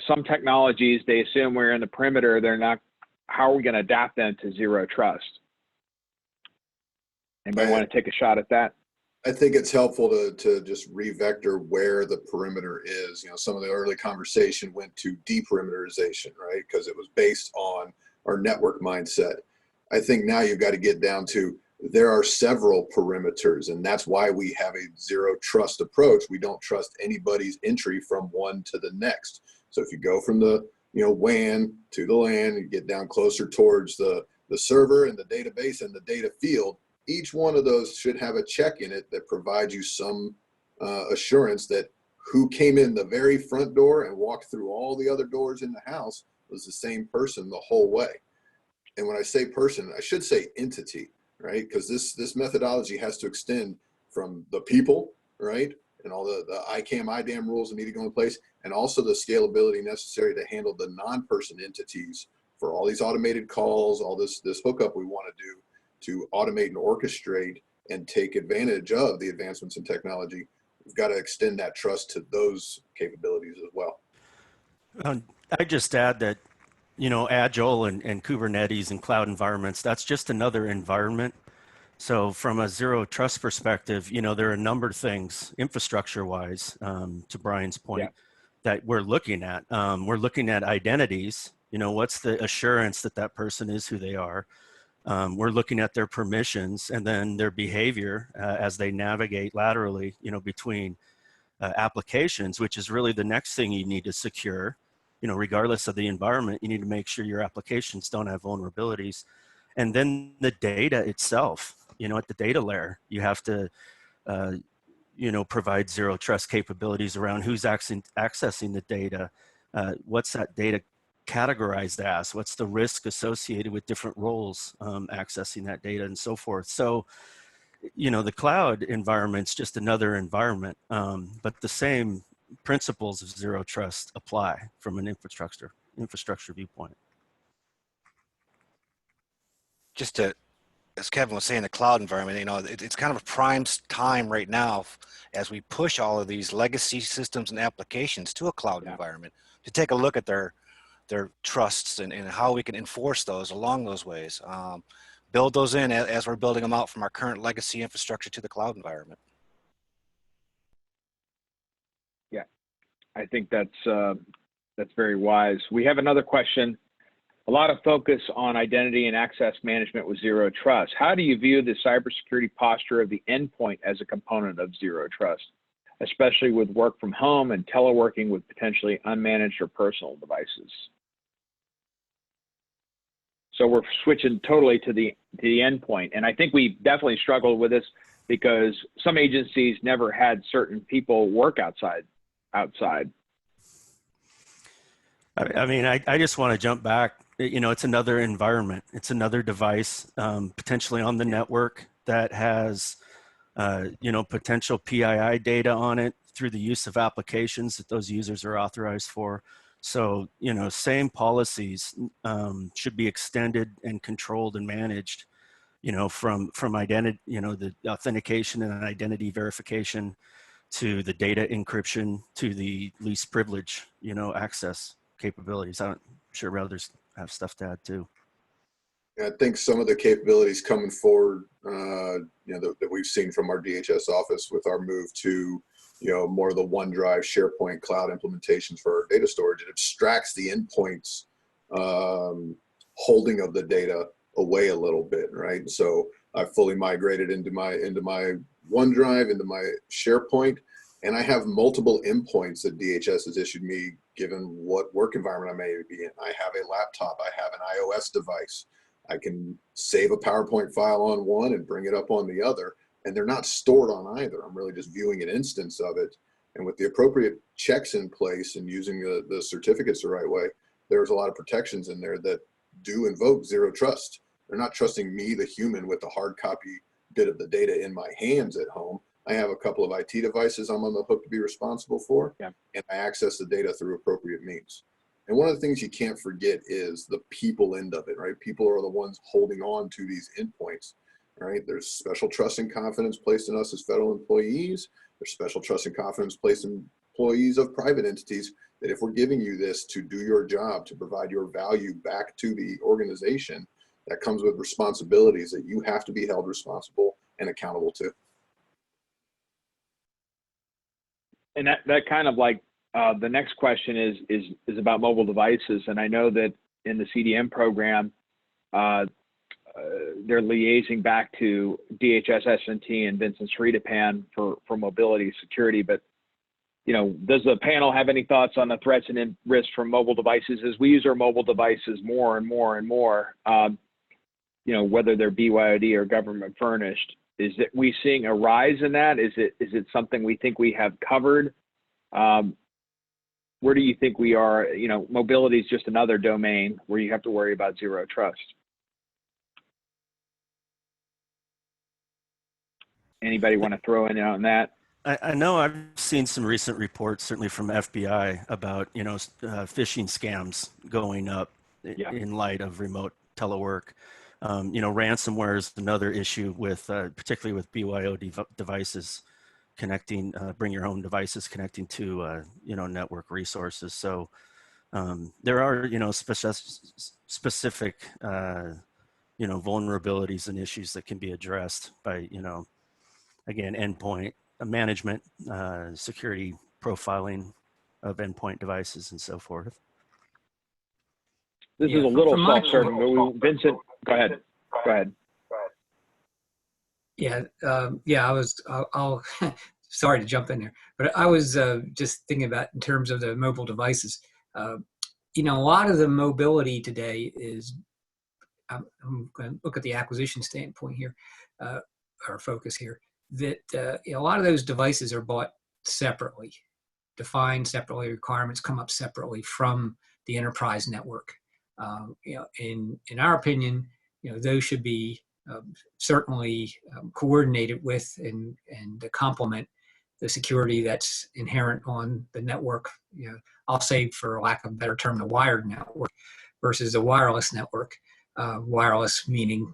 some technologies, they assume we're in the perimeter. They're not. How are we going to adapt them to zero trust? Anybody want to take a shot at that? I think it's helpful to just re-vector where the perimeter is. Some of the early conversation went to deperimeterization, right? Because it was based on our network mindset. I think now you've got to get down to there are several perimeters, and that's why we have a zero trust approach. We don't trust anybody's entry from one to the next. So if you go from the WAN to the LAN, you get down closer towards the server and the database and the data field, each one of those should have a check in it that provides you some assurance that who came in the very front door and walked through all the other doors in the house was the same person the whole way. And when I say person, I should say entity, right? Because this methodology has to extend from the people, right? And all the ICAM, IDAM rules that need to go in place, and also the scalability necessary to handle the non-person entities for all these automated calls, all this hookup we want to do to automate and orchestrate and take advantage of the advancements in technology. We've got to extend that trust to those capabilities as well. I just add that, Agile and Kubernetes and cloud environments, that's just another environment. So from a zero trust perspective, there are a number of things infrastructure-wise, to Brian's point, that we're looking at. We're looking at identities. What's the assurance that person is who they are? We're looking at their permissions and then their behavior as they navigate laterally, between applications, which is really the next thing you need to secure. Regardless of the environment, you need to make sure your applications don't have vulnerabilities. And then the data itself, at the data layer, you have to, provide zero trust capabilities around who's accessing the data. What's that data categorized as? What's the risk associated with different roles accessing that data and so forth? So, the cloud environment's just another environment, but the same principles of zero trust apply from an infrastructure viewpoint. Just to, as Kevin was saying, the cloud environment, it's kind of a prime time right now as we push all of these legacy systems and applications to a cloud environment to take a look at their trusts and how we can enforce those along those ways. Build those in as we're building them out from our current legacy infrastructure to the cloud environment. Yeah, I think that's very wise. We have another question. A lot of focus on identity and access management with zero trust. How do you view the cybersecurity posture of the endpoint as a component of zero trust, especially with work from home and teleworking with potentially unmanaged or personal devices? So we're switching totally to the endpoint. And I think we definitely struggled with this because some agencies never had certain people work outside. I mean, I just want to jump back. It's another environment. It's another device, potentially on the network that has, potential PII data on it through the use of applications that those users are authorized for. So, same policies should be extended and controlled and managed, from identity, the authentication and identity verification to the data encryption to the least privilege, access capabilities. I'm sure others have stuff to add too. Yeah, I think some of the capabilities coming forward, that we've seen from our DHS office with our move to, more of the OneDrive, SharePoint cloud implementations for our data storage, it abstracts the endpoints holding of the data away a little bit, right? So I fully migrated into my OneDrive, into my SharePoint, and I have multiple endpoints that DHS has issued me given what work environment I may be in. I have a laptop, I have an iOS device. I can save a PowerPoint file on one and bring it up on the other, and they're not stored on either. I'm really just viewing an instance of it. And with the appropriate checks in place and using the certificates the right way, there's a lot of protections in there that do invoke zero trust. They're not trusting me, the human, with the hard copy bit of the data in my hands at home. I have a couple of IT devices I'm on the hook to be responsible for, and I access the data through appropriate means. And one of the things you can't forget is the people end of it, right? People are the ones holding on to these endpoints, right? There's special trust and confidence placed in us as federal employees. There's special trust and confidence placed in employees of private entities that if we're giving you this to do your job, to provide your value back to the organization, that comes with responsibilities that you have to be held responsible and accountable to. And that kind of like the next question is about mobile devices. And I know that in the CDM program, they're liaising back to DHS S&T and Vincent Sridapan for mobility security. But, does the panel have any thoughts on the threats and risks from mobile devices as we use our mobile devices more and more and more, whether they're BYOD or government furnished? Is it we seeing a rise in that? Is it something we think we have covered? Where do you think we are? Mobility is just another domain where you have to worry about zero trust. Anybody want to throw in on that? I know I've seen some recent reports, certainly from FBI, about phishing scams going up in light of remote telework. Ransomware is another issue with, particularly with BYOD devices connecting, bring your own devices connecting to, network resources. So there are, specific, vulnerabilities and issues that can be addressed by, again, endpoint management, security profiling of endpoint devices and so forth. This is a little self-serving, but Vincent, go ahead. Go ahead. Yeah, I'll sorry to jump in there, but I was just thinking about in terms of the mobile devices. A lot of the mobility today is, I'm going to look at the acquisition standpoint here, our focus here, that a lot of those devices are bought separately, defined separately, requirements come up separately from the enterprise network. In our opinion, those should be certainly coordinated with and complement the security that's inherent on the network. I'll say, for lack of a better term, the wired network versus the wireless network. Wireless meaning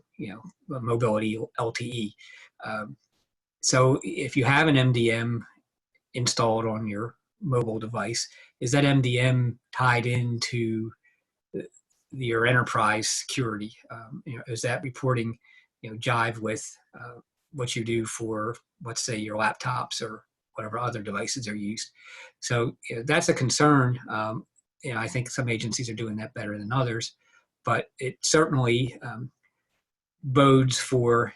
mobility, LTE. So if you have an MDM installed on your mobile device, is that MDM tied into your enterprise security? Is that reporting jive with what you do for, let's say, your laptops or whatever other devices are used? So that's a concern. I think some agencies are doing that better than others, but it certainly bodes for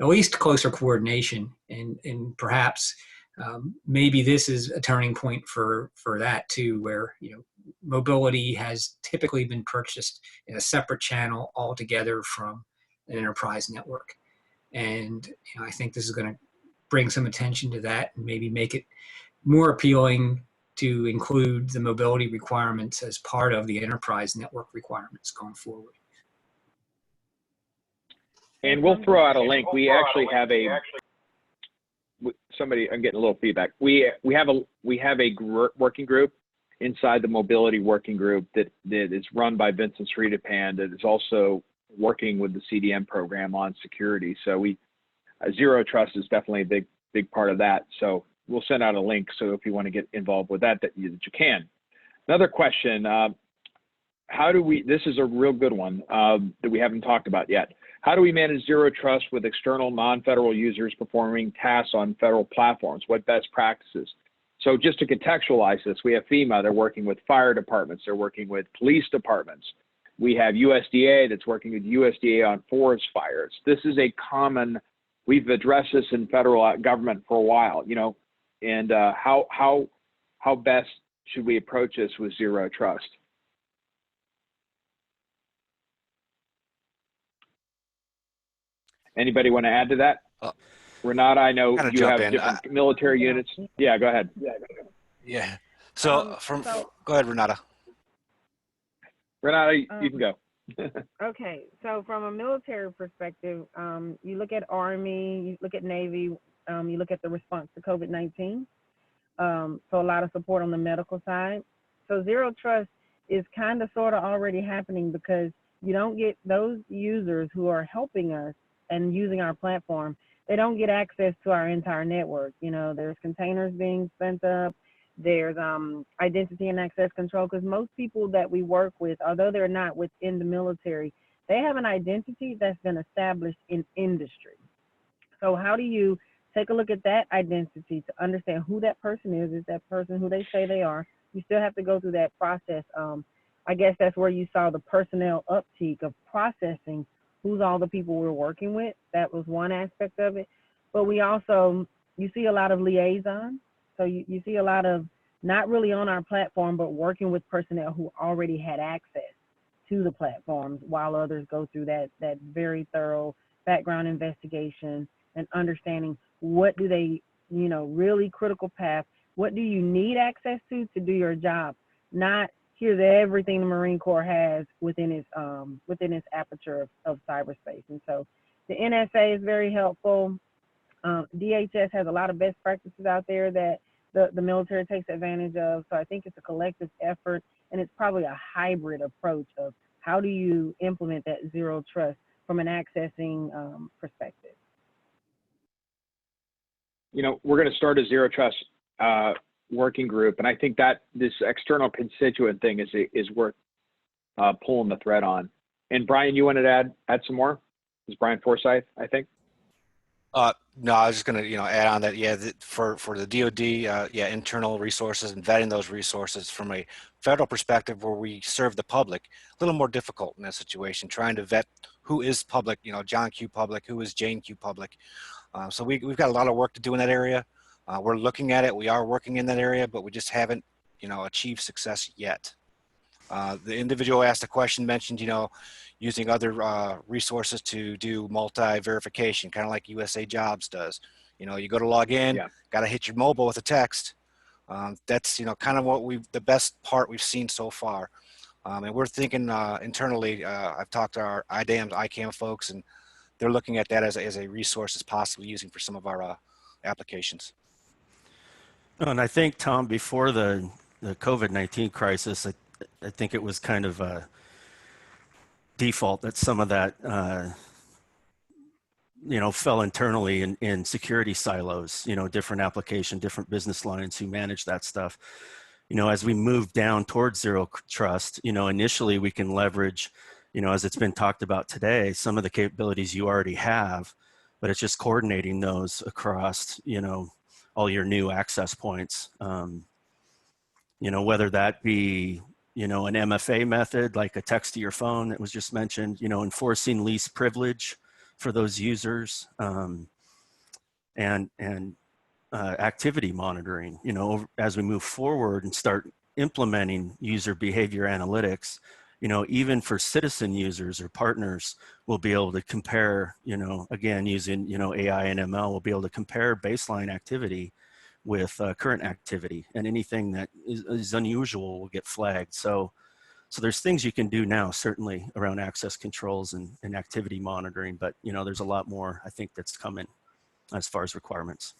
at least closer coordination, and perhaps maybe this is a turning point for that too, where mobility has typically been purchased in a separate channel altogether from an enterprise network. And I think this is going to bring some attention to that and maybe make it more appealing to include the mobility requirements as part of the enterprise network requirements going forward. And we'll throw out a link. We actually have I'm getting a little feedback. We have a working group inside the mobility working group that is run by Vincent Sridapan, that is also working with the CDM program on security. So Zero Trust is definitely a big part of that. So we'll send out a link. So if you want to get involved with that you can. Another question, this is a real good one that we haven't talked about yet. How do we manage Zero Trust with external non-federal users performing tasks on federal platforms? What best practices? So just to contextualize this, we have FEMA, they're working with fire departments, they're working with police departments. We have USDA that's working with USDA on forest fires. This is a common, we've addressed this in federal government for a while, and how best should we approach this with Zero Trust? Anybody want to add to that? Renata, I know you have different military units. Yeah, go ahead. Yeah. So go ahead, Renata. Renata, you can go. Okay, so from a military perspective, you look at Army, you look at Navy, you look at the response to COVID-19. So a lot of support on the medical side. So Zero Trust is kind of sort of already happening, because you don't get those users who are helping us and using our platform, they don't get access to our entire network. There's containers being spent up, there's identity and access control, because most people that we work with, although they're not within the military, they have an identity that's been established in industry. So how do you take a look at that identity to understand who that person is that person who they say they are? You still have to go through that process. I guess that's where you saw the personnel uptick of processing who's all the people we're working with. That was one aspect of it. But you see a lot of liaison. So you see a lot of not really on our platform, but working with personnel who already had access to the platforms, while others go through that very thorough background investigation and understanding what do they, really critical path, what do you need access to do your job, not here's everything the Marine Corps has within its aperture of cyberspace. And so the NSA is very helpful. DHS has a lot of best practices out there that the military takes advantage of. So I think it's a collective effort, and it's probably a hybrid approach of how do you implement that Zero Trust from an accessing perspective. We're going to start a Zero Trust working group, and I think that this external constituent thing is worth pulling the thread on. And Brian, you wanted to add some more? Is Brian Forsyth, I think? No, I was just going to add on that. Yeah, for the DoD, internal resources and vetting those resources from a federal perspective, where we serve the public, a little more difficult in that situation, trying to vet who is public, you know, John Q public, who is Jane Q public. So we've got a lot of work to do in that area. We're looking at it. We are working in that area, but we just haven't, you know, achieved success yet. The individual asked a question, mentioned, you know, using other resources to do multi-verification, kind of like USA Jobs does. You know, you go to log in, got to hit your mobile with a text. That's, you know, kind of what the best part we've seen so far. And we're thinking internally, I've talked to our IDAMs, ICAM folks, and they're looking at that as a resource as possibly using for some of our applications. And I think, Tom, before the COVID-19 crisis, I think it was kind of a default that some of that, you know, fell internally in security silos, you know, different application, different business lines who manage that stuff. You know, as we move down towards zero trust, you know, initially we can leverage, you know, as it's been talked about today, some of the capabilities you already have, but it's just coordinating those across, you know, all your new access points. You know, whether that be, you know, an MFA method, like a text to your phone that was just mentioned, you know, enforcing least privilege for those users, and activity monitoring, you know, as we move forward and start implementing user behavior analytics, you know, even for citizen users or partners, we'll be able to compare, you know, again, using, you know, AI and ML, we'll be able to compare baseline activity with current activity, and anything that is unusual will get flagged. So there's things you can do now, certainly around access controls and activity monitoring, but, you know, there's a lot more, I think, that's coming as far as requirements.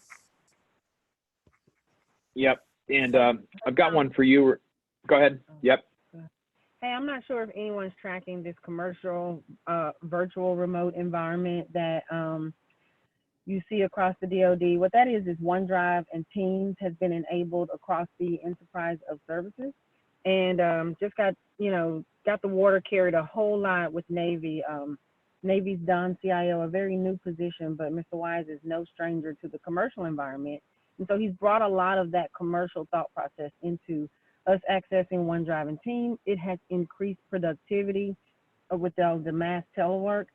Yep. And I've got one for you. Go ahead. Yep. Hey, I'm not sure if anyone's tracking this commercial virtual remote environment that you see across the DoD. What that is OneDrive and Teams has been enabled across the enterprise of services, and just got the water carried a whole lot with Navy. Navy's Don CIO, a very new position, but Mr. Wise is no stranger to the commercial environment, and so he's brought a lot of that commercial thought process into us accessing OneDrive and Teams. It has increased productivity with the mass telework.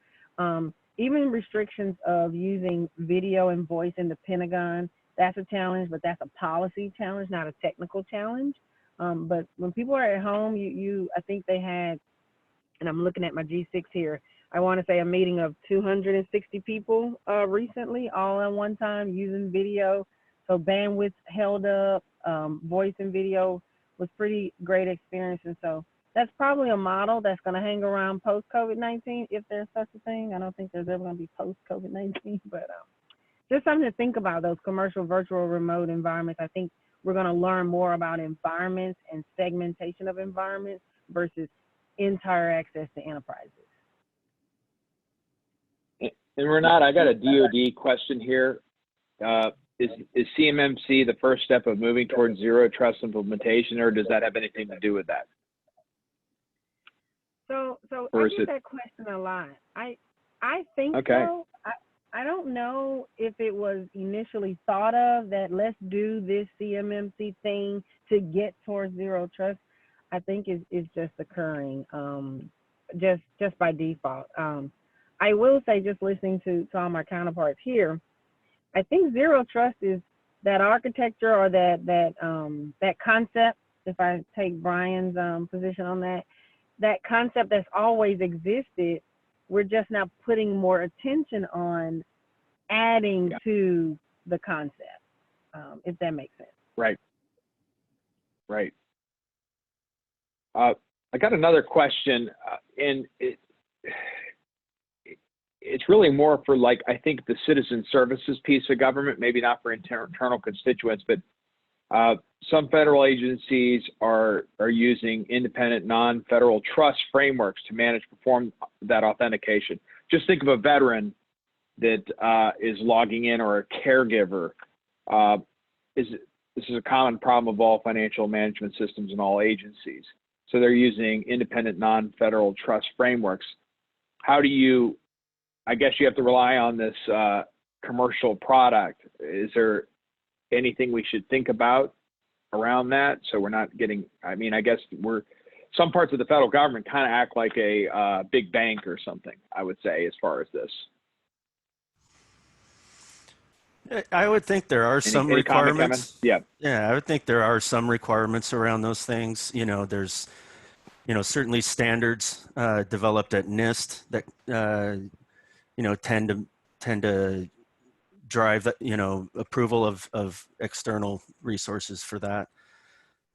Even restrictions of using video and voice in the Pentagon, that's a challenge, but that's a policy challenge, not a technical challenge. But when people are at home, I think they had, and I'm looking at my G6 here, I want to say a meeting of 260 people recently, all at one time using video. So bandwidth held up, voice and video was pretty great experience. And so that's probably a model that's going to hang around post-COVID-19, if there's such a thing. I don't think there's ever going to be post-COVID-19, but just something to think about, those commercial virtual remote environments. I think we're going to learn more about environments and segmentation of environments versus entire access to enterprises. And Renata, I got a DoD question here. Is CMMC the first step of moving towards zero trust implementation, or does that have anything to do with that? So I get that question a lot. I think so. I don't know if it was initially thought of that let's do this CMMC thing to get towards zero trust. I think it's just occurring just by default. I will say, just listening to all my counterparts here, I think zero trust is that architecture or that concept. If I take Brian's position on that concept that's always existed, we're just now putting more attention on adding to the concept, if that makes sense. Right. Right. I got another question, and it's really more for, like, I think the citizen services piece of government, maybe not for internal constituents, but some federal agencies are using independent non-federal trust frameworks to perform that authentication. Just think of a veteran that is logging in, or a caregiver. This is a common problem of all financial management systems in all agencies. So they're using independent non-federal trust frameworks. How do you, I guess you have to rely on this commercial product. Is there anything we should think about around that, so we're not getting, I mean, I guess we're some parts of the federal government kind of act like a big bank or something, I would say, as far as this. I would think there are some requirements. Yeah. Yeah, I would think there are some requirements around those things. You know, there's, you know, certainly standards developed at NIST that, you know, tend to drive that, you know, approval of external resources for that.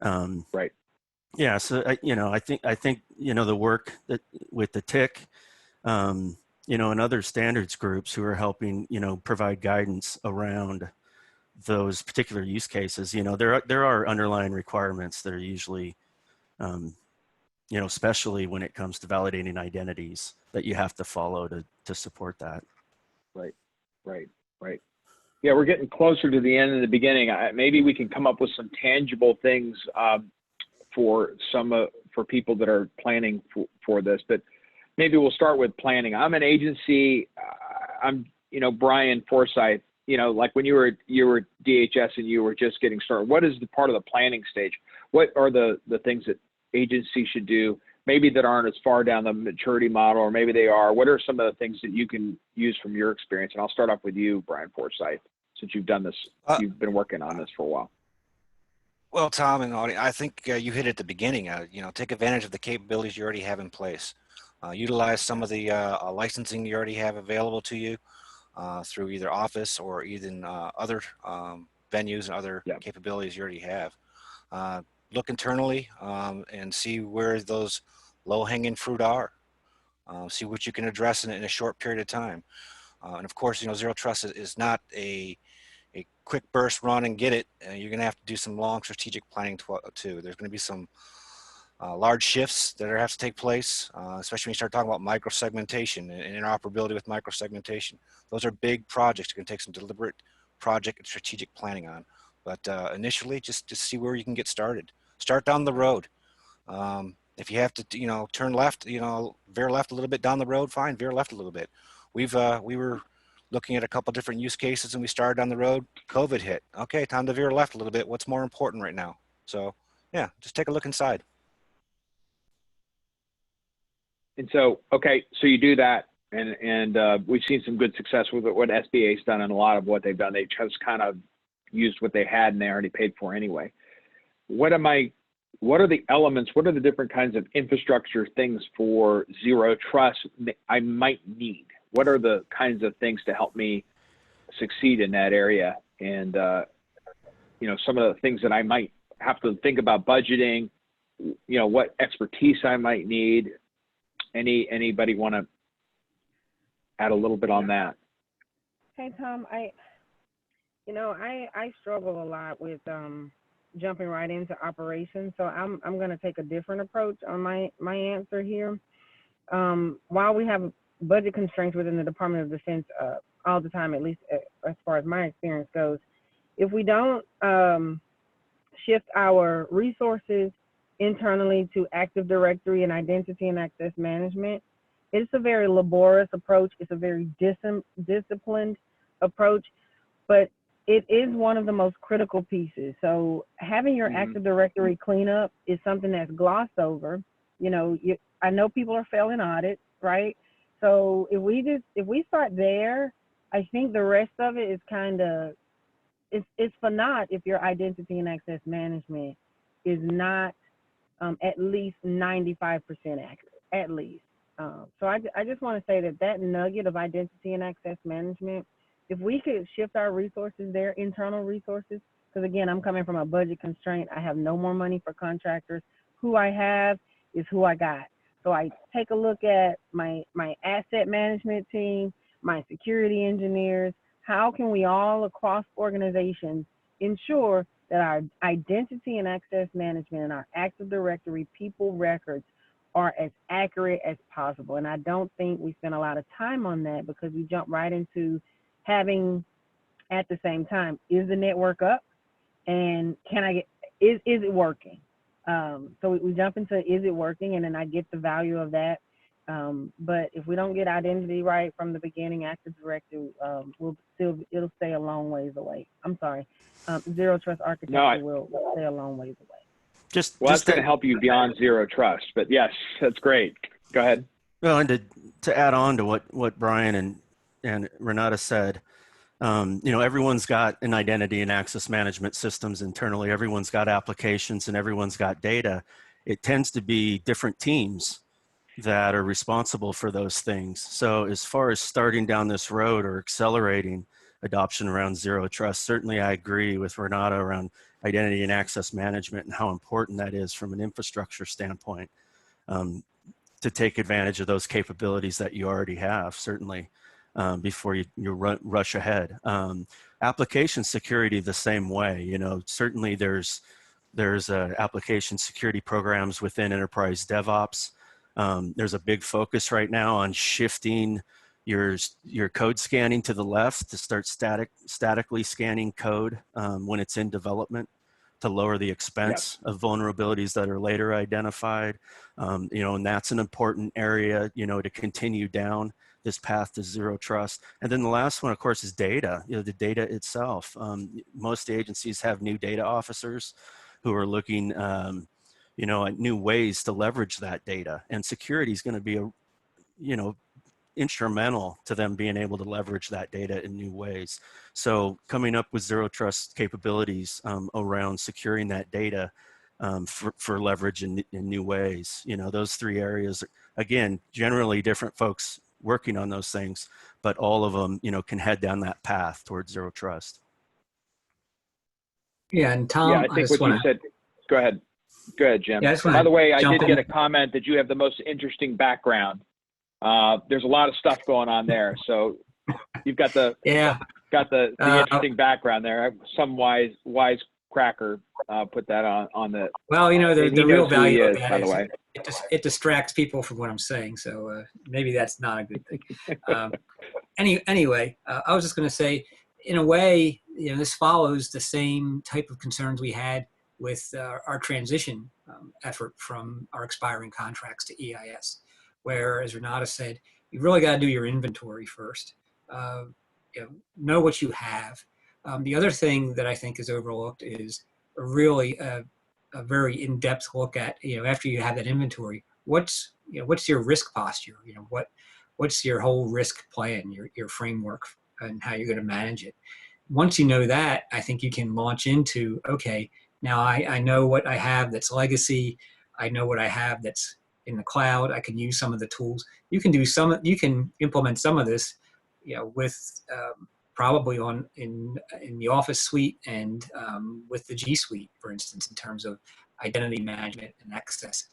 Right. Yeah. So, you know, I think, you know, the work that with the TIC, you know, and other standards groups who are helping, you know, provide guidance around those particular use cases, you know, there are underlying requirements that are usually, you know, especially when it comes to validating identities that you have to follow to support that. Right, right, right. Yeah, we're getting closer to the end and the beginning. Maybe we can come up with some tangible things for people that are planning for this. But maybe we'll start with planning. I'm an agency. I'm, you know, Brian Forsyth. You know, like when you were DHS and you were just getting started. What is the part of the planning stage? What are the things that agencies should do? Maybe that aren't as far down the maturity model, or maybe they are. What are some of the things that you can use from your experience? And I'll start off with you, Brian Forsyth, since you've done this. You've been working on this for a while. Well, Tom and Audie, I think you hit it at the beginning. You know, take advantage of the capabilities you already have in place. Utilize some of the licensing you already have available to you through either Office or even other venues and other capabilities you already have. Look internally and see where those low-hanging fruit are. See what you can address in a short period of time. And of course, you know, Zero Trust is not a quick burst run and get it. You're going to have to do some long strategic planning too. There's going to be some large shifts that have to take place, especially when you start talking about microsegmentation and interoperability with microsegmentation. Those are big projects. You're going to take some deliberate project and strategic planning on. But initially, just see where you can get started. Start down the road. If you have to, you know, turn left, you know, veer left a little bit down the road, fine, veer left a little bit. We were looking at a couple different use cases and we started down the road. COVID hit. Okay, time to veer left a little bit. What's more important right now? So yeah, just take a look inside. And so, okay, so you do that, and we've seen some good success with what SBA's done, and a lot of what they've done, they just kind of used what they had and they already paid for anyway. What are the elements? What are the different kinds of infrastructure things for Zero Trust I might need? What are the kinds of things to help me succeed in that area? And you know, some of the things that I might have to think about budgeting. You know, what expertise I might need. Anybody want to add a little bit on that? Hey Tom, I struggle a lot with jumping right into operations, so I'm going to take a different approach on my answer here. While we have budget constraints within the Department of Defense all the time, at least as far as my experience goes, if we don't shift our resources internally to Active Directory and identity and access management, it's a very laborious approach. It's a very disciplined approach, but it is one of the most critical pieces. So having your Active Directory cleanup is something that's glossed over. You know, I know people are failing audits, right? So if we start there, I think the rest of it is kind of, it's for naught if your identity and access management is not at least 95% accurate, at least. So I just want to say that nugget of identity and access management, if we could shift our resources there, internal resources, because again, I'm coming from a budget constraint. I have no more money for contractors. Who I have is who I got. So I take a look at my asset management team, my security engineers. How can we all across organizations ensure that our identity and access management and our Active Directory people records are as accurate as possible? And I don't think we spend a lot of time on that because we jump right into having, at the same time, is the network up? And is it working? So we jump into, is it working? And then I get the value of that. But if we don't get identity right from the beginning, Active Directory it'll stay a long ways away. I'm sorry. Zero Trust architecture will stay a long ways away. That's going to help you beyond zero trust. But yes, that's great. Go ahead. Well, and to add on to what Brian and Renata said, everyone's got an identity and access management systems internally. Everyone's got applications and everyone's got data. It tends to be different teams that are responsible for those things. So as far as starting down this road or accelerating adoption around zero trust, certainly I agree with Renata around identity and access management and how important that is from an infrastructure standpoint, to take advantage of those capabilities that you already have, certainly, before you rush ahead. Application security the same way. Certainly there's application security programs within enterprise DevOps. There's a big focus right now on shifting your code scanning to the left to start statically scanning code when it's in development, to lower the expense of vulnerabilities that are later identified. And that's an important area, to continue down this path to zero trust. And then the last one, of course, is data, the data itself. Most agencies have new data officers who are looking, at new ways to leverage that data. And security is going to be instrumental to them being able to leverage that data in new ways. So coming up with zero trust capabilities around securing that data for leverage in new ways. Those three areas, again, generally different folks working on those things, but all of them, can head down that path towards zero trust. Yeah, and Tom, I think what you said, go ahead, Jim. Yeah, by the way, I did get a comment that you have the most interesting background. There's a lot of stuff going on there, so you've got the interesting background there. Some wise cracker put that on the. Well, the real value of that by the way, it distracts people from what I'm saying, so maybe that's not a good thing. Anyway, I was just going to say, in a way, this follows the same type of concerns we had with our transition effort from our expiring contracts to EIS, where, as Renata said, you really got to do your inventory first. Know what you have. The other thing that I think is overlooked is really a very in-depth look at, after you have that inventory, what's your risk posture? What's your whole risk plan, your framework, and how you're going to manage it. Once you know that, I think you can launch into, okay, now I know what I have that's legacy. I know what I have that's in the cloud. I can use some of the tools. You can implement some of this, with probably in the Office suite and with the G Suite, for instance, in terms of identity management and access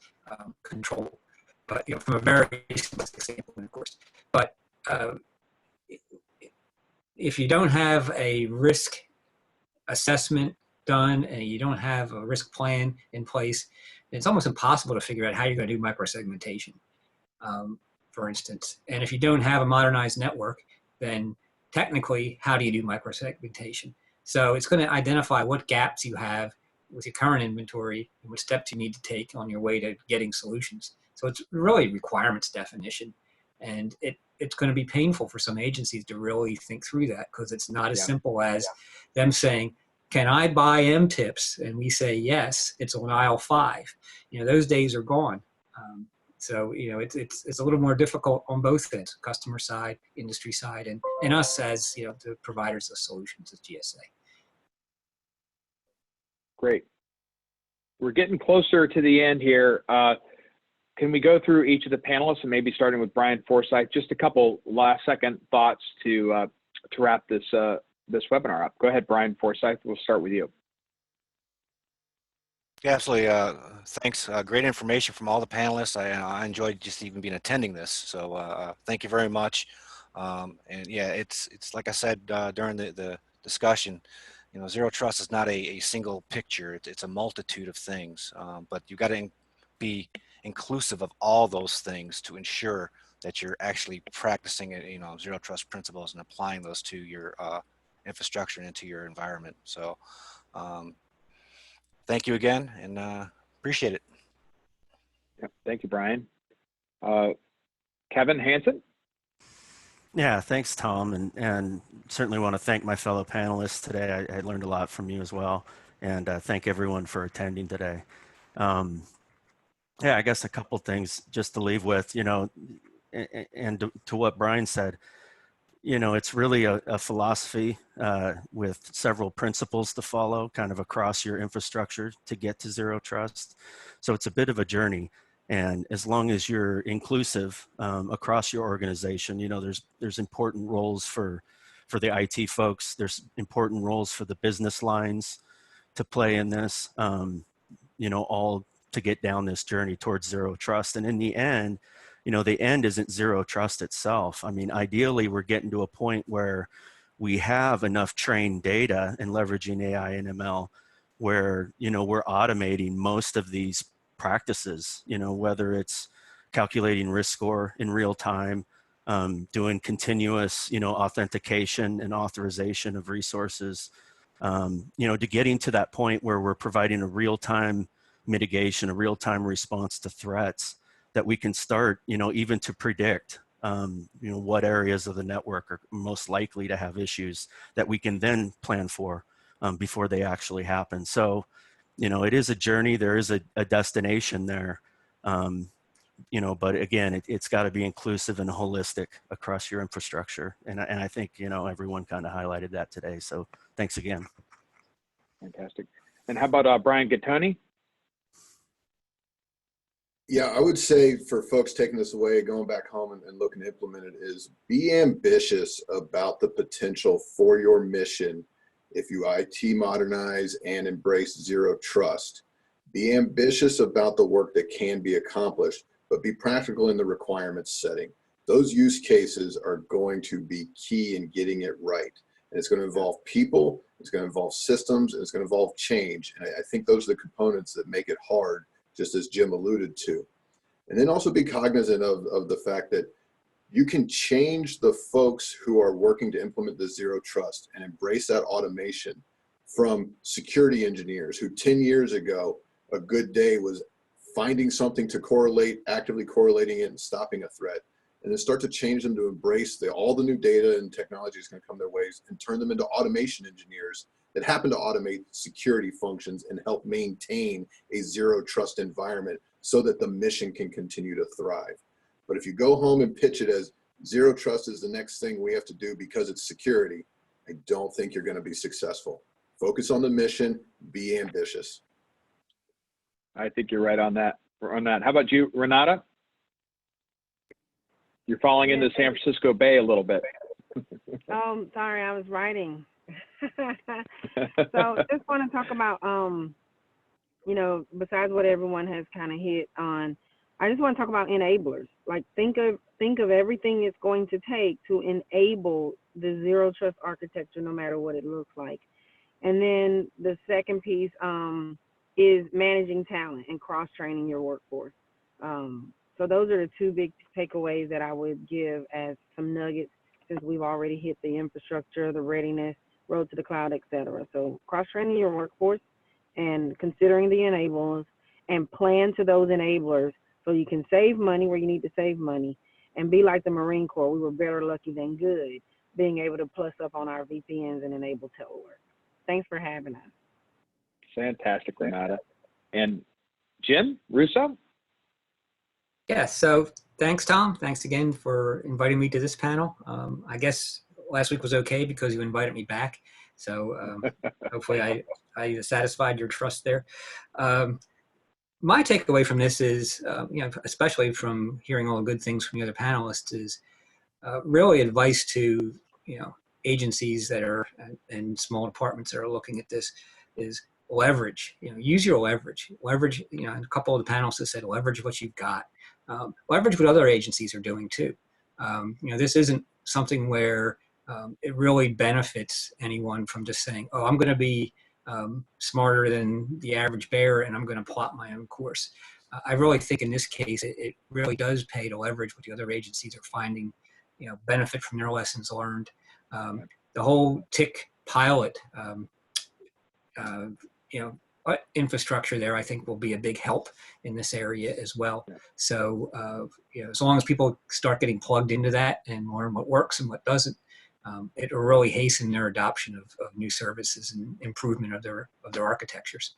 control. But from a very simplistic standpoint, of course. But if you don't have a risk assessment done and you don't have a risk plan in place, it's almost impossible to figure out how you're going to do microsegmentation, for instance. And if you don't have a modernized network, then technically, how do you do microsegmentation? So it's going to identify what gaps you have with your current inventory and what steps you need to take on your way to getting solutions. So it's really requirements definition. And it's going to be painful for some agencies to really think through that, because it's not as simple as them saying, can I buy MTIPs? And we say, yes, it's on aisle 5. Those days are gone. So, it's a little more difficult on both ends, customer side, industry side, and us as, the providers of solutions as GSA. Great. We're getting closer to the end here. Can we go through each of the panelists, and maybe starting with Brian Forsyth, just a couple last second thoughts to wrap this webinar up. Go ahead, Brian Forsyth. We'll start with you. Yeah, absolutely. Thanks. Great information from all the panelists. I enjoyed just even being attending this. So thank you very much. And yeah, it's like I said during the discussion, zero trust is not a single picture. It's a multitude of things, but you got to be inclusive of all those things to ensure that you're actually practicing zero trust principles and applying those to your infrastructure and into your environment. So thank you again, and appreciate it. Yeah, thank you, Brian. Kevin Hansen. Yeah, thanks, Tom, and certainly want to thank my fellow panelists today. I learned a lot from you as well, and thank everyone for attending today. Yeah, I guess a couple things just to leave with, you know, and to what Brian said, you know, it's really a philosophy with several principles to follow kind of across your infrastructure to get to zero trust. So it's a bit of a journey. And as long as you're inclusive across your organization, you know, there's important roles for the IT folks. There's important roles for the business lines to play in this, you know, all to get down this journey towards zero trust. And in the end, you know, the end isn't zero trust itself. I mean, ideally, we're getting to a point where we have enough trained data and leveraging AI and ML where, you know, we're automating most of these practices, you know, whether it's calculating risk score in real time, doing continuous, you know, authentication and authorization of resources, you know, to getting to that point where we're providing a real-time mitigation, a real-time response to threats that we can start, you know, even to predict, you know, what areas of the network are most likely to have issues that we can then plan for before they actually happen. So, you know, it is a journey. There is a destination there, you know, but again, it's got to be inclusive and holistic across your infrastructure. And I think, you know, everyone kind of highlighted that today. So thanks again. Fantastic. And how about Brian Gattoni? Yeah, I would say for folks taking this away, going back home and looking to implement it is be ambitious about the potential for your mission if you IT modernize and embrace zero trust. Be ambitious about the work that can be accomplished, but be practical in the requirements setting. Those use cases are going to be key in getting it right. And it's going to involve people, it's going to involve systems, and it's going to involve change. And I think those are the components that make it hard, just as Jim alluded to. And then also be cognizant of the fact that you can change the folks who are working to implement the zero trust and embrace that automation from security engineers who 10 years ago, a good day was finding something to correlate, actively correlating it and stopping a threat, and then start to change them to embrace all the new data and technology is going to come their ways and turn them into automation engineers that happen to automate security functions and help maintain a zero trust environment so that the mission can continue to thrive. But if you go home and pitch it as zero trust is the next thing we have to do because it's security, I don't think you're going to be successful. Focus on the mission, be ambitious. I think you're right on that. How about you, Renata? You're falling into San Francisco Bay a little bit. Oh, sorry, I was writing. So just want to talk about, you know, besides what everyone has kind of hit on, I just want to talk about enablers. Like think of everything it's going to take to enable the zero trust architecture, no matter what it looks like. And then the second piece is managing talent and cross-training your workforce. So those are the two big takeaways that I would give as some nuggets, since we've already hit the infrastructure, the readiness, road to the cloud, et cetera. So cross-training your workforce and considering the enablers and plan to those enablers so you can save money where you need to save money and be like the Marine Corps. We were better lucky than good, being able to plus up on our VPNs and enable telework. Thanks for having us. Fantastic, Renata. And Jim Russo? Yeah, so thanks, Tom. Thanks again for inviting me to this panel. I guess last week was okay because you invited me back. So hopefully I satisfied your trust there. My takeaway from this is, you know, especially from hearing all the good things from the other panelists, is really advice to, you know, agencies that are and small departments that are looking at this is leverage. You know, use your leverage. Leverage. You know, and a couple of the panelists have said leverage what you've got. Leverage what other agencies are doing too. You know, this isn't something where it really benefits anyone from just saying, "Oh, I'm going to be smarter than the average bear, and I'm going to plot my own course." I really think in this case, it really does pay to leverage what the other agencies are finding, you know, benefit from their lessons learned. The whole TIC pilot, you know, infrastructure there, I think will be a big help in this area as well. So, you know, as long as people start getting plugged into that and learn what works and what doesn't, it will really hasten their adoption of new services and improvement of their architectures.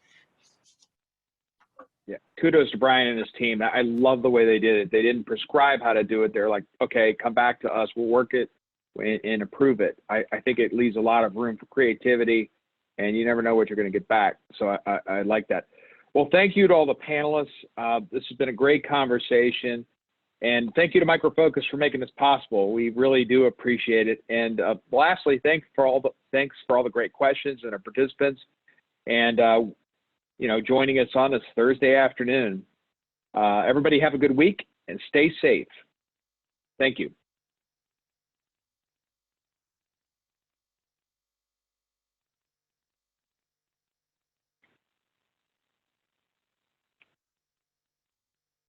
Yeah, kudos to Brian and his team. I love the way they did it. They didn't prescribe how to do it. They're like, okay, come back to us. We'll work it and approve it. I think it leaves a lot of room for creativity, and you never know what you're going to get back. So I like that. Well, thank you to all the panelists. This has been a great conversation. And thank you to Micro Focus for making this possible. We really do appreciate it. And lastly, thanks for all the great questions and our participants, and joining us on this Thursday afternoon. Everybody have a good week and stay safe. Thank you.